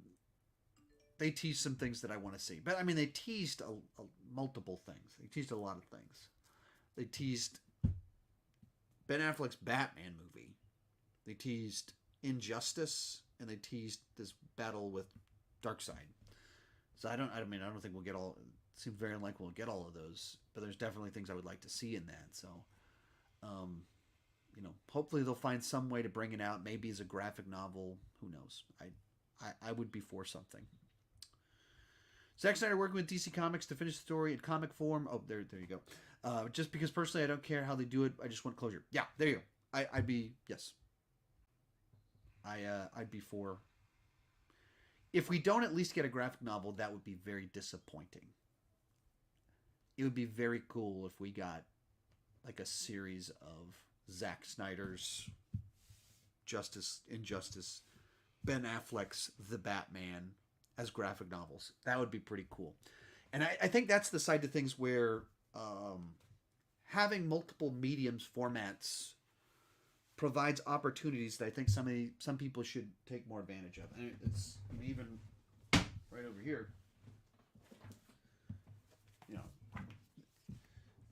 They teased some things that I want to see, but I mean, they teased multiple things. They teased a lot of things. They teased Ben Affleck's Batman movie. They teased Injustice, and they teased this battle with Darkseid. So I don't think we'll get all. It seems very unlikely we'll get all of those, but there's definitely things I would like to see in that. So, hopefully they'll find some way to bring it out. Maybe as a graphic novel. Who knows? I would be for something. Zack Snyder working with DC Comics to finish the story in comic form. Oh, there you go. Just because personally I don't care how they do it, I just want closure. Yeah, there you go. I'd be yes. I'd be for. If we don't at least get a graphic novel, that would be very disappointing. It would be very cool if we got like a series of Zack Snyder's Injustice, Ben Affleck's The Batman as graphic novels. That would be pretty cool. And I think that's the side of things where having multiple mediums formats provides opportunities that I think some people should take more advantage of. And it's even right over here.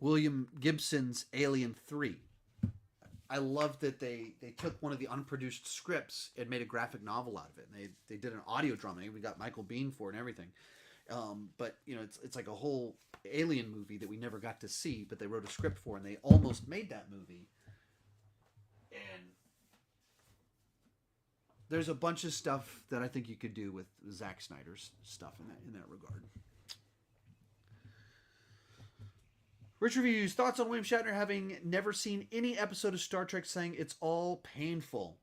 William Gibson's Alien 3. I love that they took one of the unproduced scripts and made a graphic novel out of it. And they did an audio drama. We got Michael Biehn for it and everything. But it's like a whole alien movie that we never got to see, but they wrote a script for, and they almost made that movie. And there's a bunch of stuff that I think you could do with Zack Snyder's stuff in that regard. Rich Reviews, thoughts on William Shatner having never seen any episode of Star Trek, saying it's all painful.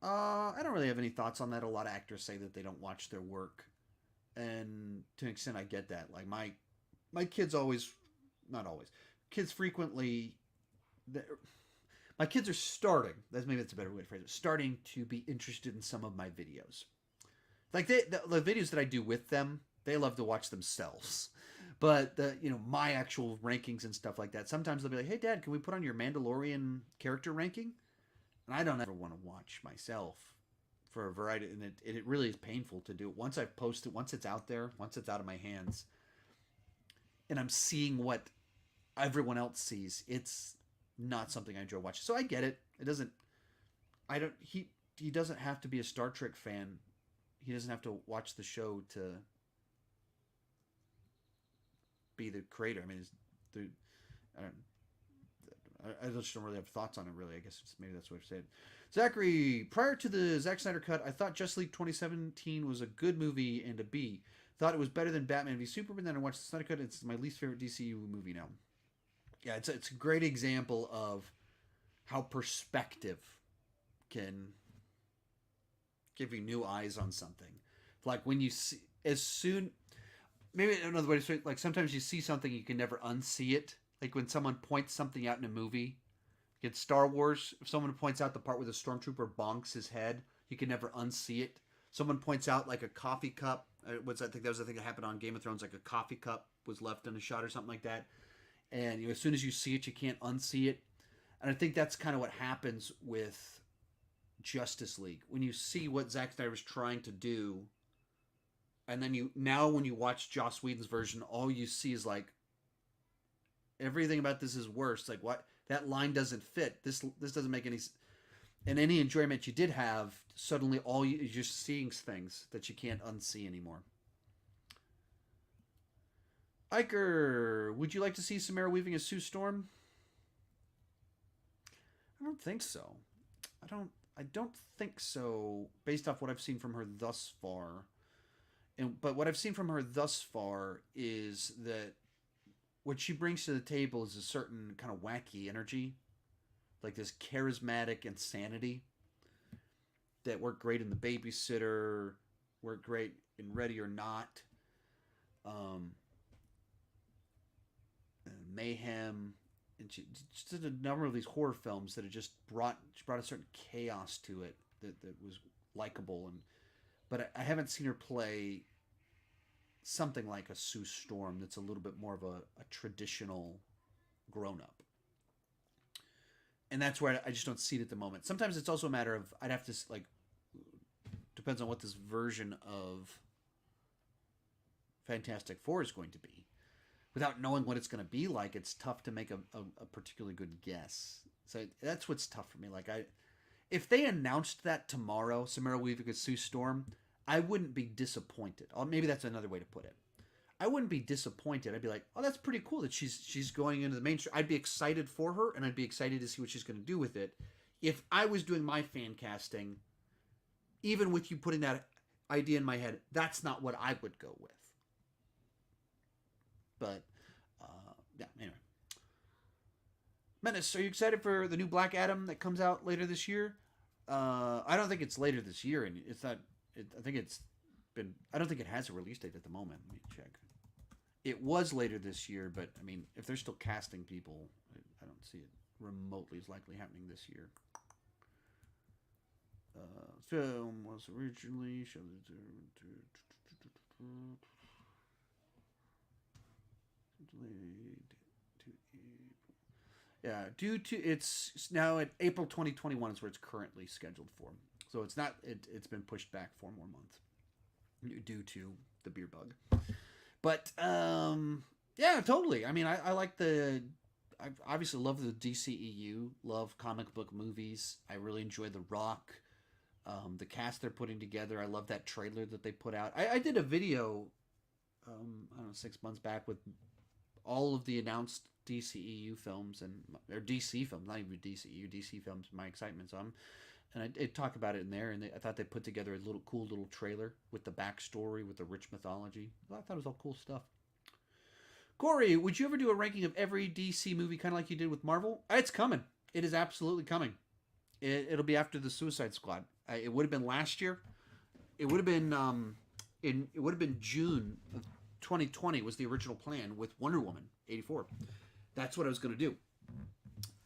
I don't really have any thoughts on that. A lot of actors say that they don't watch their work. And to an extent, I get that. Like my kids not always, kids frequently, my kids are starting, maybe that's a better way to phrase it, starting to be interested in some of my videos. Like the videos that I do with them, they love to watch themselves. But my actual rankings and stuff like that, sometimes they'll be like, "Hey, Dad, can we put on your Mandalorian character ranking?" And I don't ever want to watch myself for a variety, and it really is painful to do. Once I've posted, once it's out there, once it's out of my hands, and I'm seeing what everyone else sees, it's not something I enjoy watching. So I get it. It doesn't. He doesn't have to be a Star Trek fan. He doesn't have to watch the show to be the creator. I mean, I just don't really have thoughts on it, really. I guess maybe that's what I've said. Zachary, prior to the Zack Snyder cut, I thought Justice League 2017 was a good movie and a B. Thought it was better than Batman v Superman. Then I watched the Snyder cut. It's my least favorite DCU movie now. Yeah, it's a great example of how perspective can give you new eyes on something. Like when you see, as soon, maybe another way to say it, like sometimes you see something, you can never unsee it. Like when someone points something out in a movie, in Star Wars, if someone points out the part where the stormtrooper bonks his head, you can never unsee it. Someone points out like a coffee cup. I think that was the thing that happened on Game of Thrones. Like a coffee cup was left in a shot or something like that. And as soon as you see it, you can't unsee it. And I think that's kind of what happens with Justice League when you see what Zack Snyder was trying to do, and then when you watch Joss Whedon's version, all you see is like everything about this is worse. Like what that line doesn't fit. This doesn't make any. And any enjoyment you did have, suddenly you're just seeing things that you can't unsee anymore. Iker, would you like to see Samara Weaving as Sue Storm? I don't think so. I don't think so based off what I've seen from her thus far. But what I've seen from her thus far is that what she brings to the table is a certain kind of wacky energy, like this charismatic insanity that worked great in The Babysitter, worked great in Ready or Not, Mayhem, and she did a number of these horror films that had just brought a certain chaos to it that was likable. But I haven't seen her play something like a Sue Storm that's a little bit more of a traditional grown up. And that's where I just don't see it at the moment. Sometimes it's also a matter of I'd have to like depends on what this version of Fantastic Four is going to be. Without knowing what it's going to be like, it's tough to make a particularly good guess. So that's what's tough for me. Like if they announced that tomorrow, Samara Weaving as Sue Storm, I wouldn't be disappointed. Or maybe that's another way to put it. I wouldn't be disappointed. I'd be like, oh, that's pretty cool that she's going into the mainstream. I'd be excited for her, and I'd be excited to see what she's going to do with it. If I was doing my fan casting, even with you putting that idea in my head, that's not what I would go with. But, yeah, anyway. Menace, are you excited for the new Black Adam that comes out later this year? I don't think it's later this year, and it's not. I think it's been. I don't think it has a release date at the moment. Let me check. It was later this year, but I mean, if they're still casting people, I don't see it remotely as likely happening this year. Film was originally delayed to April. Yeah, due to it's now at April 2021 is where it's currently scheduled for. So it's not. It's been pushed back 4 more months due to the beer bug. But yeah, totally. I mean, I like I obviously love the DCEU. Love comic book movies. I really enjoy The Rock. The cast they're putting together. I love that trailer that they put out. I did a video, I don't know, 6 months back with all of the announced DCEU films or DC films, not even DCEU, DC films. My excitement. So I talk about it in there, and I thought they put together a cool little trailer with the backstory, with the rich mythology. I thought it was all cool stuff. Corey, would you ever do a ranking of every DC movie kind of like you did with Marvel? It's coming. It is absolutely coming. It'll be after the Suicide Squad. It would have been last year. It would have been it would have been June of 2020 was the original plan with Wonder Woman 84. That's what I was going to do.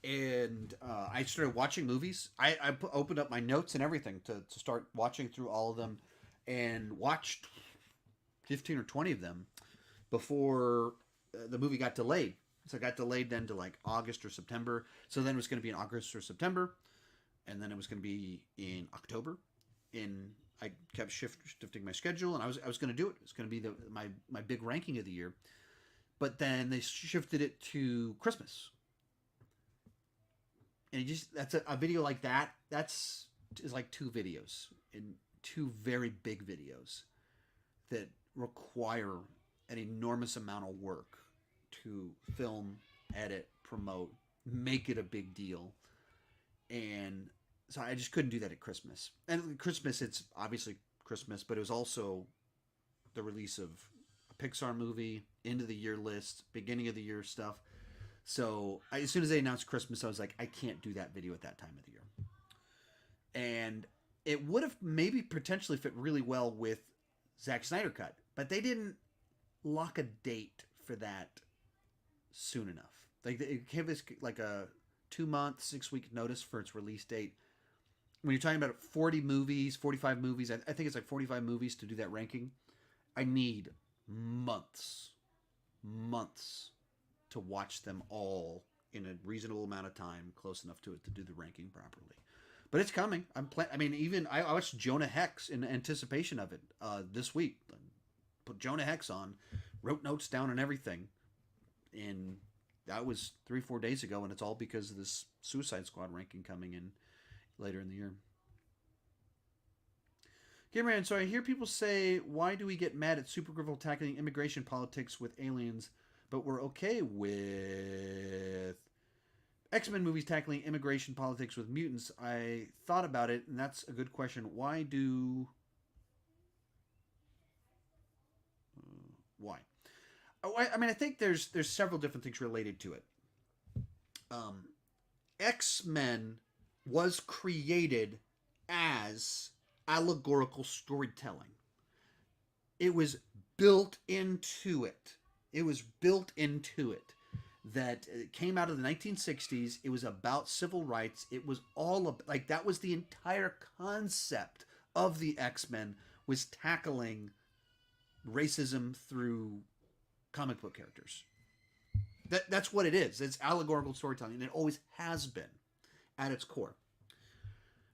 And I started watching movies. I opened up my notes and everything to start watching through all of them, and watched 15 or 20 of them before the movie got delayed. So it got delayed then to like August or September. So then it was going to be in August or September, and then it was going to be in October. I kept shifting my schedule, and I was going to do it. It was going to be my big ranking of the year. But then they shifted it to Christmas. And that's a video like that. Is like 2 videos, and 2 very big videos that require an enormous amount of work to film, edit, promote, make it a big deal. And so I just couldn't do that at Christmas. And Christmas, it's obviously Christmas, but it was also the release of a Pixar movie, end of the year list, beginning of the year stuff. So as soon as they announced Christmas, I was like, I can't do that video at that time of the year. And it would have maybe potentially fit really well with Zack Snyder Cut, but they didn't lock a date for that soon enough. Like it gave us like a 2 month, 6 week notice for its release date. When you're talking about 40 movies, 45 movies, I think it's like 45 movies to do that ranking. I need months, months to watch them all in a reasonable amount of time, close enough to it to do the ranking properly. But it's coming. I mean, even I watched Jonah Hex in anticipation of it this week. Put Jonah Hex on, wrote notes down and everything, and that was 3-4 days ago, and it's all because of this Suicide Squad ranking coming in later in the year. Gamerman, so I hear people say, why do we get mad at Supergirl tackling immigration politics with aliens, but we're okay with X-Men movies tackling immigration politics with mutants? I thought about it, and that's a good question. Why? I mean, I think there's several different things related to it. X-Men was created as allegorical storytelling. It was built into it. It was built into it. That it came out of the 1960s. It was about civil rights. It was all of, like, that was the entire concept of the X-Men, was tackling racism through comic book characters. That's what it is. It's allegorical storytelling, and it always has been at its core.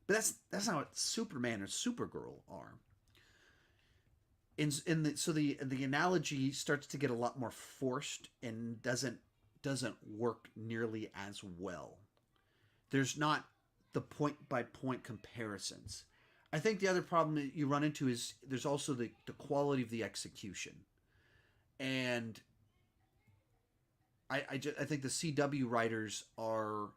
But that's not what Superman or Supergirl are. So the analogy starts to get a lot more forced and doesn't work nearly as well. There's not the point by point comparisons. I think the other problem that you run into is there's also the quality of the execution. And I think the CW writers are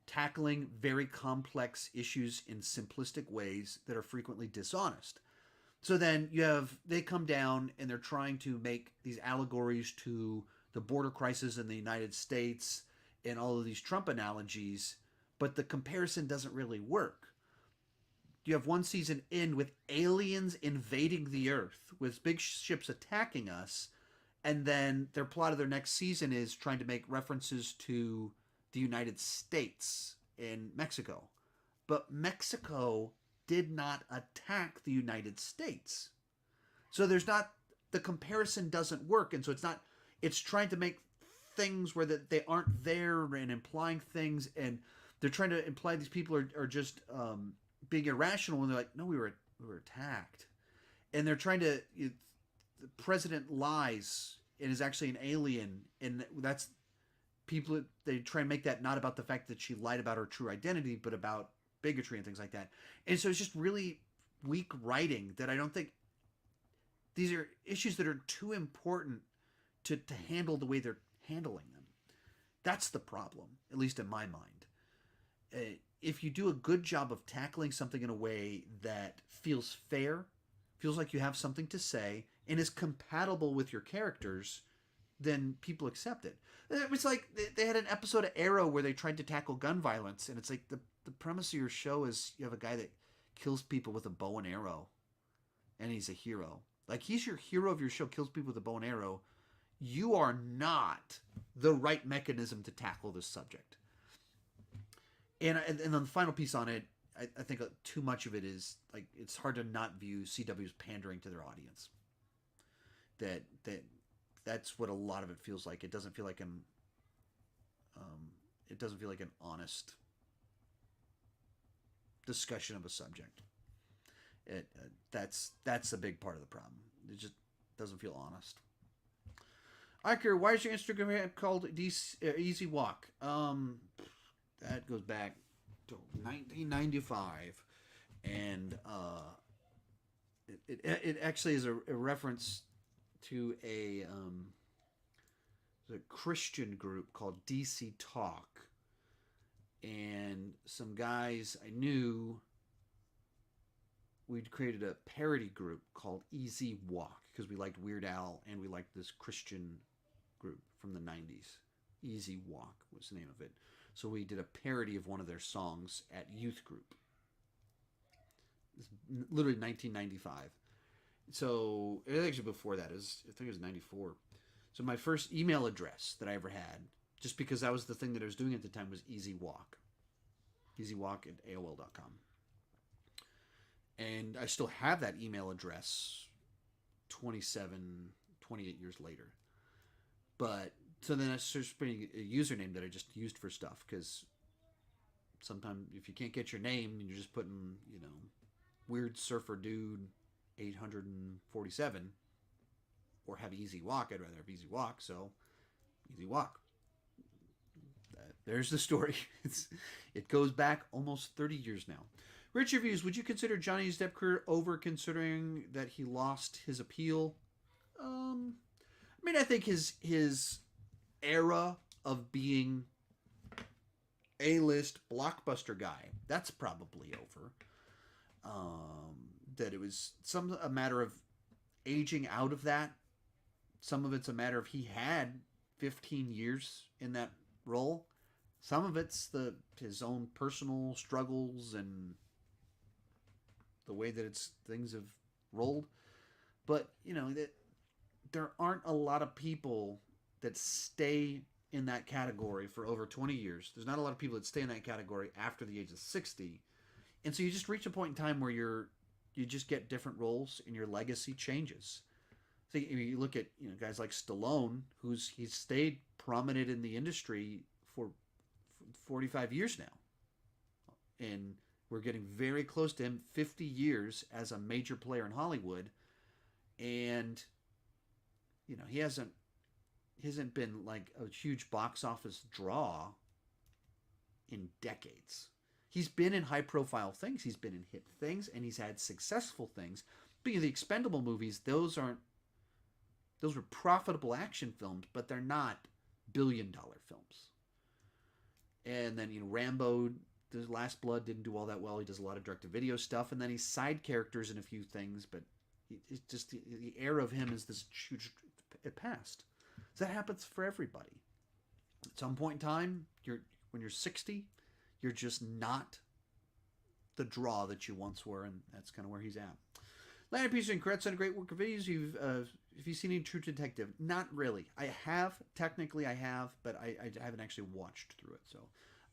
tackling very complex issues in simplistic ways that are frequently dishonest. So then they come down and they're trying to make these allegories to the border crisis in the United States and all of these Trump analogies, but the comparison doesn't really work. You have one season end with aliens invading the Earth, with big ships attacking us, and then their plot of their next season is trying to make references to the United States and Mexico. But Mexico did not attack the United States. So the comparison doesn't work, and so it's trying to make things where they aren't there and implying things, and they're trying to imply these people are just being irrational, and they're like, no, we were attacked. And they're trying to, the president lies and is actually an alien, and that's people, they try and make that not about the fact that she lied about her true identity, but about bigotry and things like that. And so it's just really weak writing that I don't think, these are issues that are too important to handle the way they're handling them. That's the problem, at least in my mind. If you do a good job of tackling something in a way that feels fair, feels like you have something to say, and is compatible with your characters, then people accept it. It was like they had an episode of Arrow where they tried to tackle gun violence, and it's like the premise of your show is you have a guy that kills people with a bow and arrow, and he's a hero. Like, he's your hero of your show, kills people with a bow and arrow. You are not the right mechanism to tackle this subject. And then the final piece on it, I think too much of it is, like, it's hard to not view CW's pandering to their audience. That's what a lot of it feels like. It doesn't feel like an honest discussion of a subject. That's a big part of the problem. It just doesn't feel honest. Iker, why is your Instagram called Easy Walk? That goes back to 1995, and it actually is a reference to a Christian group called DC Talk, and some guys I knew, we'd created a parody group called Easy Walk because we liked Weird Al and we liked this Christian group from the 90s. Easy Walk was the name of it. So we did a parody of one of their songs at youth group. Literally 1995. So actually before that, I think it was 94. So my first email address that I ever had, just because that was the thing that I was doing at the time, was Easy Walk. EasyWalk at AOL.com. And I still have that email address 28 years later. But so then I started putting a username that I just used for stuff, because sometimes if you can't get your name and you're just putting, weird surfer dude 847 or have Easy Walk, I'd rather have Easy Walk, so Easy Walk. There's the story. It goes back almost 30 years now. Rich reviews. Would you consider Johnny's Depp career over, considering that he lost his appeal? I think his era of being A-list blockbuster guy, that's probably over. That it was a matter of aging out of that. Some of it's a matter of he had 15 years in that role. Some of it's his own personal struggles and the way that things have rolled. But, there aren't a lot of people that stay in that category for over 20 years. There's not a lot of people that stay in that category after the age of 60. And so you just reach a point in time where you just get different roles and your legacy changes. So you look at guys like Stallone, he's stayed prominent in the industry for 45 years now. And we're getting very close to him, 50 years as a major player in Hollywood. And, he hasn't been like a huge box office draw in decades. He's been in high profile things. He's been in hit things, and he's had successful things. But the Expendable movies, those were profitable action films, but they're not billion-dollar films. And then, Rambo, The Last Blood didn't do all that well. He does a lot of direct-to-video stuff, and then he's side characters in a few things, but it's just the era of him is this huge. It passed. So that happens for everybody. At some point in time, when you're 60, you're just not the draw that you once were, and that's kind of where he's at. Landon Peterson, congrats on a great work of videos. Have you seen any True Detective? Not really. I have, but I haven't actually watched through it, so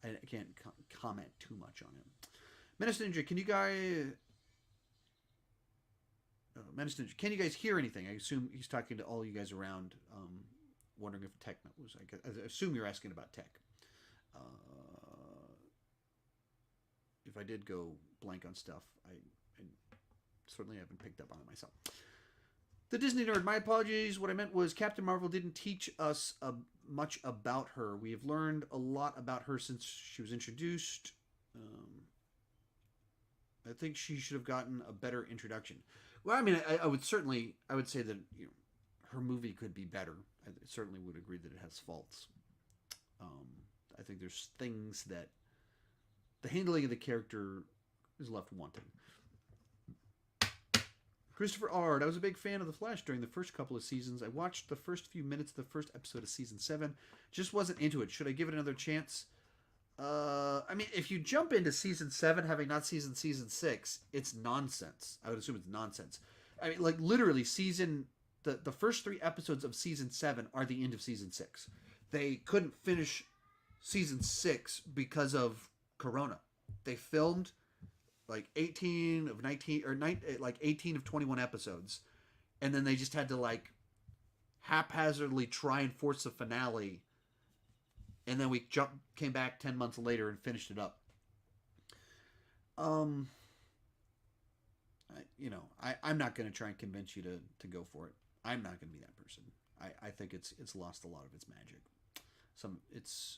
I can't comment too much on it. Menace Ninja, can you guys hear anything? I assume he's talking to all you guys around, wondering if tech was. I assume you're asking about tech. If I did go blank on stuff, I certainly haven't picked up on it myself. The Disney Nerd, my apologies. What I meant was Captain Marvel didn't teach us much about her. We have learned a lot about her since she was introduced. I think she should have gotten a better introduction. Well, I would say that her movie could be better. I certainly would agree that it has faults. I think there's things that the handling of the character is left wanting. Christopher Ard, I was a big fan of The Flash during the first couple of seasons. I watched the first few minutes of the first episode of season 7. Just wasn't into it. Should I give it another chance? If you jump into season 7 having not seen season 6, it's nonsense. I would assume it's nonsense. Literally the first 3 episodes of season 7 are the end of season 6. They couldn't finish season 6 because of Corona. They filmed 18 of 19 or 18 of 21 episodes, and then they just had to haphazardly try and force a finale, and then we came back 10 months later and finished it up. I'm not going to try and convince you to go for it. I'm not going to be that person. I think it's lost a lot of its magic. Its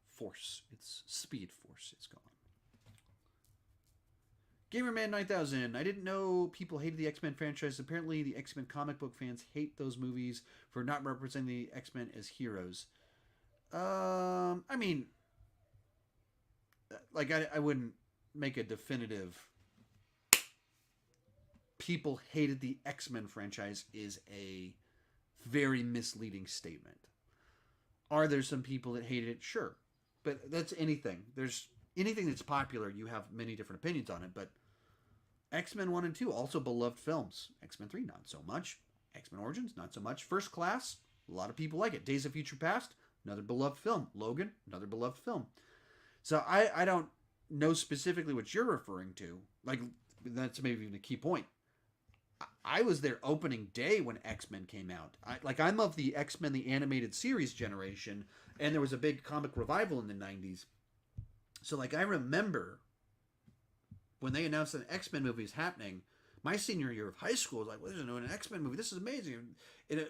force, its speed force, it's gone. Gamerman 9000. I didn't know people hated the X-Men franchise. Apparently, the X-Men comic book fans hate those movies for not representing the X-Men as heroes. I wouldn't make a definitive. People hated the X-Men franchise is a very misleading statement. Are there some people that hate it? Sure. But that's anything. There's anything that's popular, you have many different opinions on it. But X-Men 1 and 2, also beloved films. X-Men 3, not so much. X-Men Origins, not so much. First Class, a lot of people like it. Days of Future Past, another beloved film. Logan, another beloved film. So I don't know specifically what you're referring to. Like, that's maybe even a key point. I was there opening day when X-Men came out. I'm of the X-Men, the animated series generation, and there was a big comic revival in the 90s. So, like, I remember when they announced that an X-Men movie is happening, my senior year of high school was like, well, there's an X-Men movie. This is amazing. And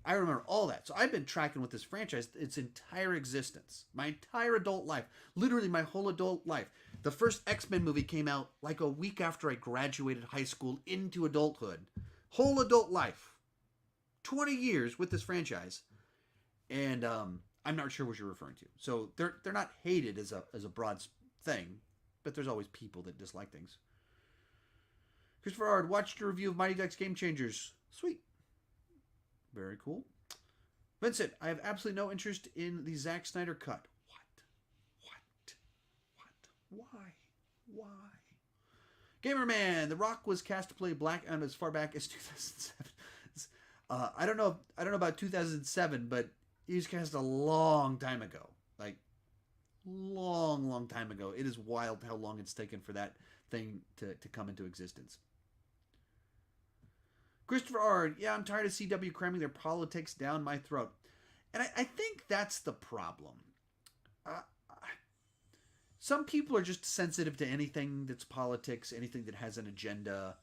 I remember all that. So I've been tracking with this franchise its entire existence, my entire adult life, literally my whole adult life. The first X-Men movie came out like a week after I graduated high school into adulthood. Whole adult life. 20 years with this franchise. And I'm not sure what you're referring to. So they're not hated as a broad thing, but there's always people that dislike things. Christopher Ard, watched your review of Mighty Ducks Game Changers. Sweet. Very cool. Vincent, I have absolutely no interest in the Zack Snyder cut. What? Why? Gamerman, The Rock was cast to play Black Adam as far back as 2007. I don't know about 2007, but he was cast a long time ago. Like, long time ago. It is wild how long it's taken for that thing to come into existence. Christopher Ard, yeah, I'm tired of CW cramming their politics down my throat. And I think that's the problem. Some people are just sensitive to anything that's politics, anything that has an agenda,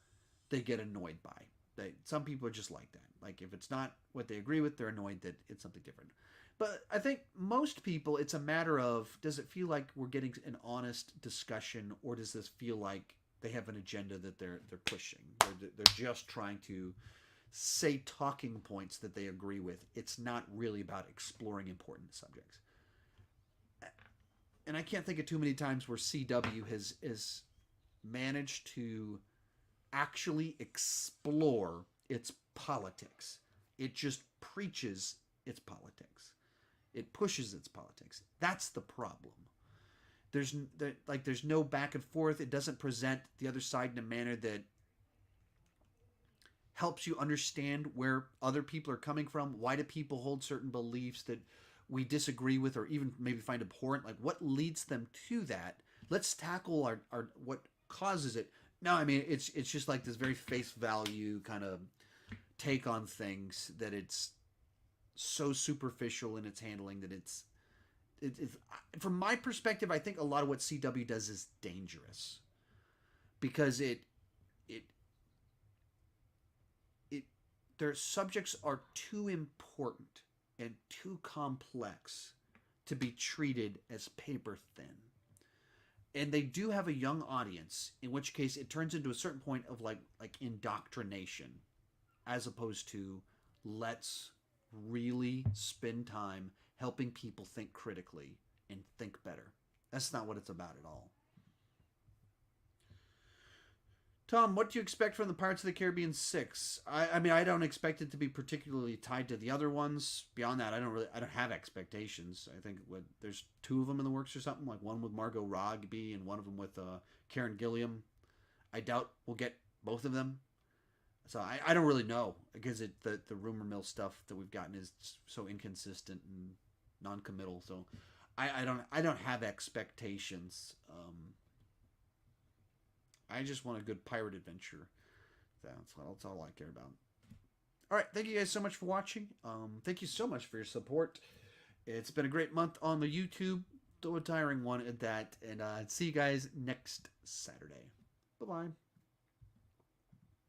they get annoyed by. Some people are just like that. Like, if it's not what they agree with, they're annoyed that it's something different. But I think most people, it's a matter of, does it feel like we're getting an honest discussion, or does this feel like they have an agenda that they're pushing? They're just trying to say talking points that they agree with. It's not really about exploring important subjects. And I can't think of too many times where CW has managed to actually explore its politics. It just preaches its politics. It pushes its politics. That's the problem. There's no back and forth. It doesn't present the other side in a manner that helps you understand where other people are coming from. Why do people hold certain beliefs that we disagree with, or even maybe find abhorrent? Like, what leads them to that? Let's tackle our what causes it. No, I mean, it's just like this very face value kind of take on things, that it's so superficial in its handling that it's from my perspective, I think a lot of what CW does is dangerous, because their subjects are too important and too complex to be treated as paper thin. And they do have a young audience, in which case it turns into a certain point of like indoctrination, as opposed to let's really spend time helping people think critically and think better. That's not what it's about at all. Tom, what do you expect from the Pirates of the Caribbean 6? I mean, I don't expect it to be particularly tied to the other ones. Beyond that, I don't have expectations. I think there's 2 of them in the works or something, like one with Margot Robbie and one of them with Karen Gilliam. I doubt we'll get both of them. So I don't really know, because the rumor mill stuff that we've gotten is so inconsistent and non-committal. So I don't have expectations. I just want a good pirate adventure. That's all I care about. All right, thank you guys so much for watching. Thank you so much for your support. It's been a great month on the YouTube, though a tiring one at that. And see you guys next Saturday. Bye-bye.